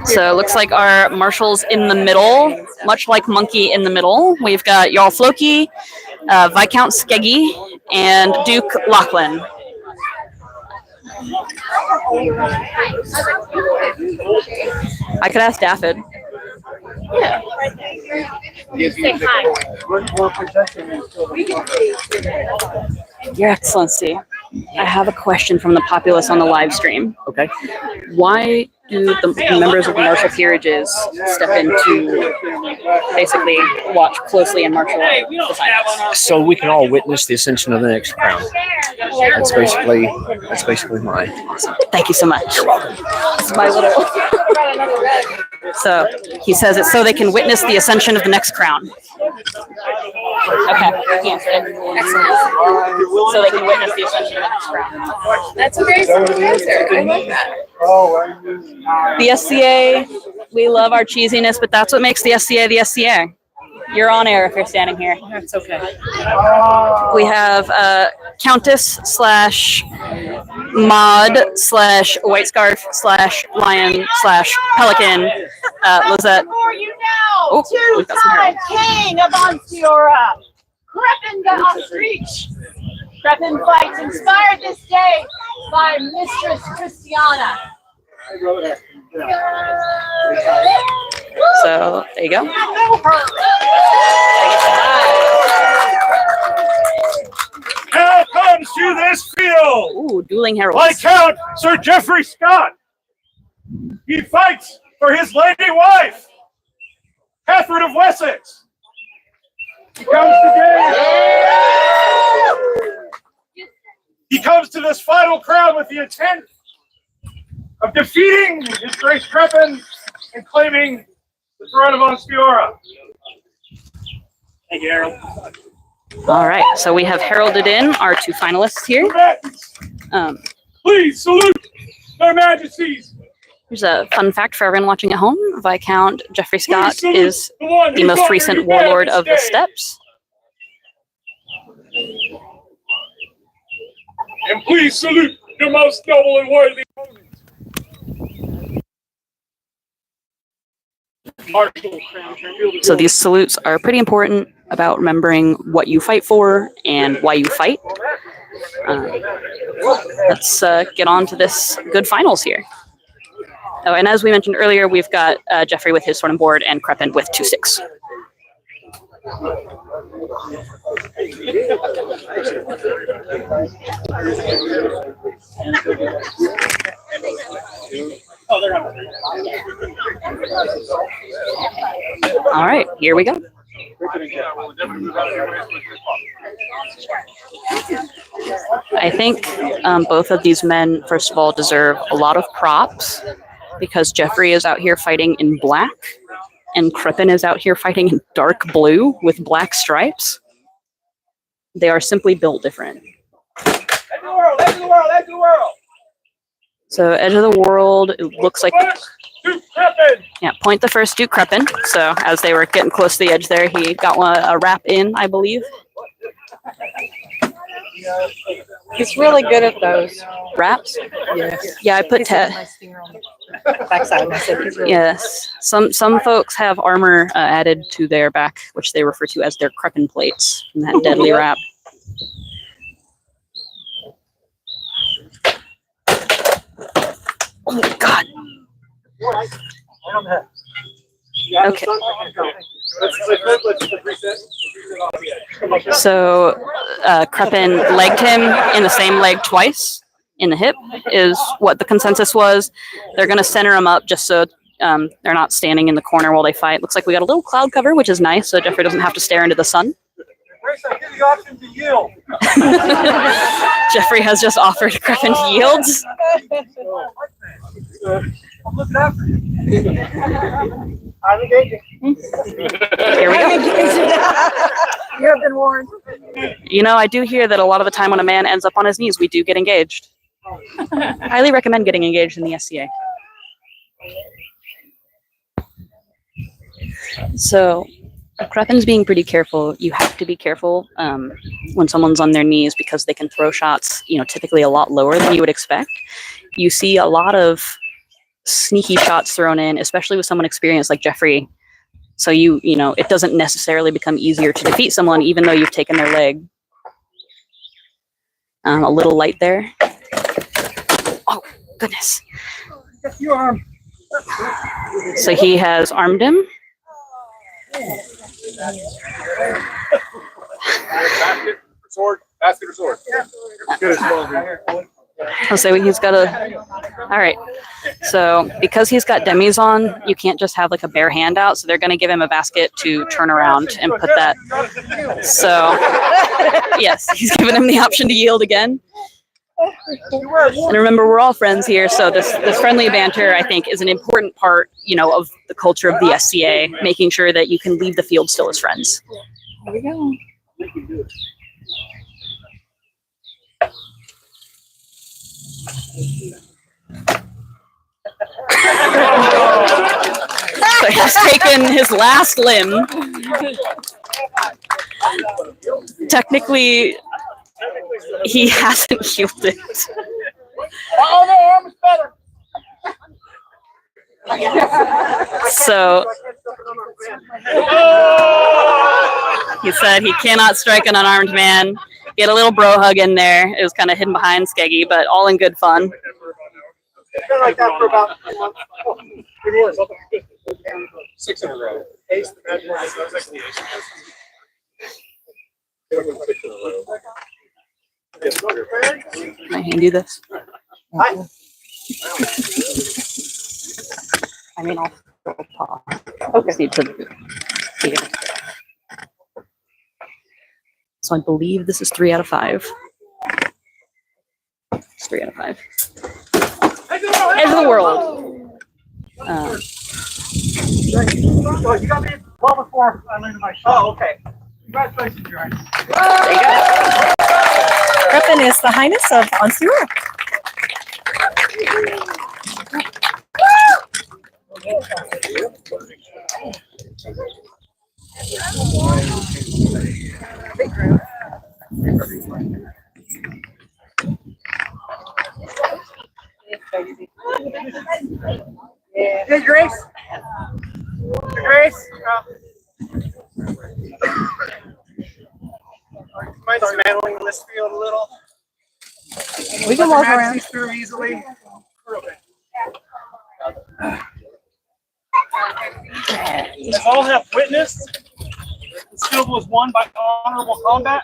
So it looks like our marshals in the middle, much like Monkey in the middle. We've got Jarl Floki, Viscount Skeggy, and Duke Lachlan. I could ask Daffod. Yeah. Say hi. Your Excellency, I have a question from the populace on the live stream. Okay. Why do the members of the martial peerages step in to basically watch closely and martial the finals? So we can all witness the ascension of the next crown. That's basically mine. Awesome. Thank you so much. You're welcome. It's my little. So he says it's so they can witness the ascension of the next crown. Okay. Yeah. Excellent. So they can witness the ascension of the next crown. That's a very simple answer. I like that. The SCA, we love our cheesiness, but that's what makes the SCA the SCA. You're on air if you're standing here. That's okay. We have Countess / Mod / White Scarf / Lion / Pelican, Lizette. For you now, Oh, we've got some two-time hair. king of Ansteorra, Creative Anachronism. Creative fights inspired this day by Mistress Christiana. So there you go. Now comes to this field. Ooh, dueling heralds. Viscount Sir Geoffrey Scott. He fights for his lady wife, Catherine of Wessex. He comes to this final crown with the intent of defeating his Grace Creppen and claiming the Crown of Ansteorra. Thank you, Harold. All right, so we have heralded in our 2 finalists here. Please salute their majesties. Here's a fun fact for everyone watching at home. Viscount Geoffrey Scott is the most recent warlord of the Steppes. And please salute your most noble and worthy opponent. So these salutes are pretty important about remembering what you fight for and why you fight. Let's get on to this good finals here. Oh, and as we mentioned earlier, we've got Geoffrey with his sword and board and Creppen with 2/6. All right, here we go. I think both of these men, first of all, deserve a lot of props because Geoffrey is out here fighting in black and Creppen is out here fighting in dark blue with black stripes. They are simply built different. Edge of the world, edge of the world, edge of the world. So Edge of the World, it looks like, yeah, point the first Duke Creppen. So as they were getting close to the edge there, he got a wrap in, I believe. He's really good at those. Wraps? Yes. Yeah, I put He said my stinger on the backside. And I said he's really yes. Some folks have armor added to their back, which they refer to as their crepen plates from that deadly wrap. Oh my god. Okay. So Crepen legged him in the same leg twice in the hip is what the consensus was. They're going to center him up just so they're not standing in the corner while they fight. Looks like we got a little cloud cover, which is nice, so Jeffrey doesn't have to stare into the sun. I give you the option to yield. Jeffrey has just offered Crepen to yield. I'm looking after you. I'm engaging. Here we go. You have been warned. You know, I do hear that a lot of the time when a man ends up on his knees, we do get engaged. Highly recommend getting engaged in the SCA. So, Crepen's being pretty careful. You have to be careful when someone's on their knees because they can throw shots, you know, typically a lot lower than you would expect. You see a lot of sneaky shots thrown in, especially with someone experienced like Jeffrey. So you know, it doesn't necessarily become easier to defeat someone even though you've taken their leg. A little light there. Oh, goodness. Your arm. So he has armed him. Basket, sword, basket or sword. Good as well. I'll say he's got a. All right. So because he's got demis on, you can't just have like a bare hand out. So they're going to give him a basket to turn around and put that. So yes, he's given him the option to yield again. And remember, we're all friends here, so this friendly banter, I think, is an important part, you know, of the culture of the SCA, making sure that you can leave the field still as friends. Here we go. So he's taken his last limb. Technically, he hasn't yielded. Oh, no, arm is better. So he said he cannot strike an unarmed man. He had a little bro hug in there. It was kind of hidden behind Skeggy, but all in good fun. It's been like that for about 3 years. 6 in a row. Ace, the bad one. That was like the ace. Can I hand you this? Hi. I mean, I'll paw. Okay. Just need to. So I believe this is 3 out of 5. It's 3 out of 5. Edge of the world. Oh, you got me well before I landed my shot. Oh, okay. Congratulations, Your Honor. There you go. Crepen is the Highness of Ansteorra. Hey, Grace. Grace. Mind dismantling this field a little? We can walk around. These through easily. As all have witnessed, this field was won by honorable combat.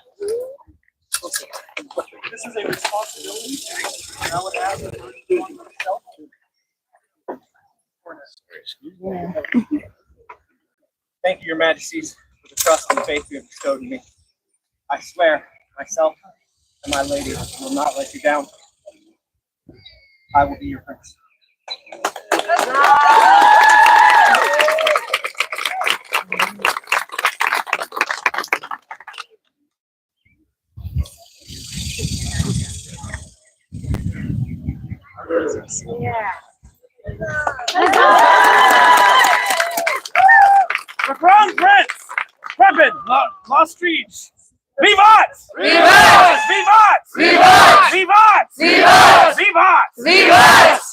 This is a responsibility that I would have to do on myself. Thank you, Your Majesties, for the trust and faith you have bestowed in me. I swear, myself and my lady will not let you down. I will be your prince. Yeah. The Crown Prince, Crepen, Lost Reach, Vivats! Vivats! Vivats! Vivats! Vivats! Vivats! Vivats! Vivats!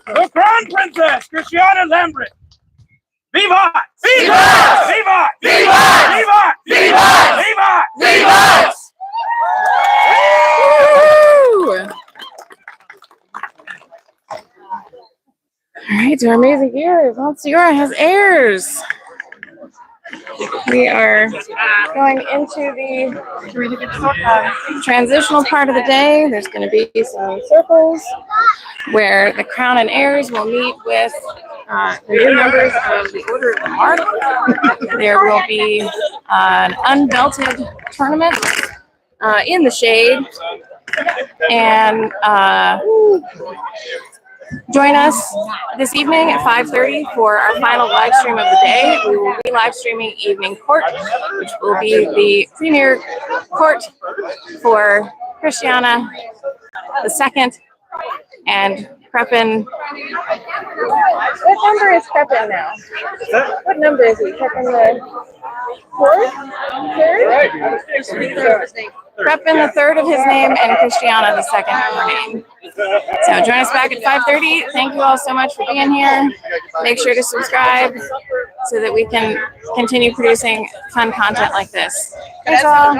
The Crown Princess, Christiana Lambert. Vivat! Vivat! Vivat! Vivat! Vivat! Vivat! Vivat! Vivat! All right, to our amazing viewers, Ansteorra has heirs. We are going into the transitional part of the day. There's going to be some circles where the Crown and heirs will meet with the new members of the Order of the Mark. There will be an unbelted tournament in the shade. And join us this evening at 5:30 for our final live stream of the day. We will be live streaming Evening Court, which will be the premier court for Christiana II and Crepin. What number is Crepin now? What number is he? Crepin the fourth? Third? Crepin the third of his name and Christiana the second of her name. So join us back at 5:30. Thank you all so much for being here. Make sure to subscribe so that we can continue producing fun content like this. Thanks all.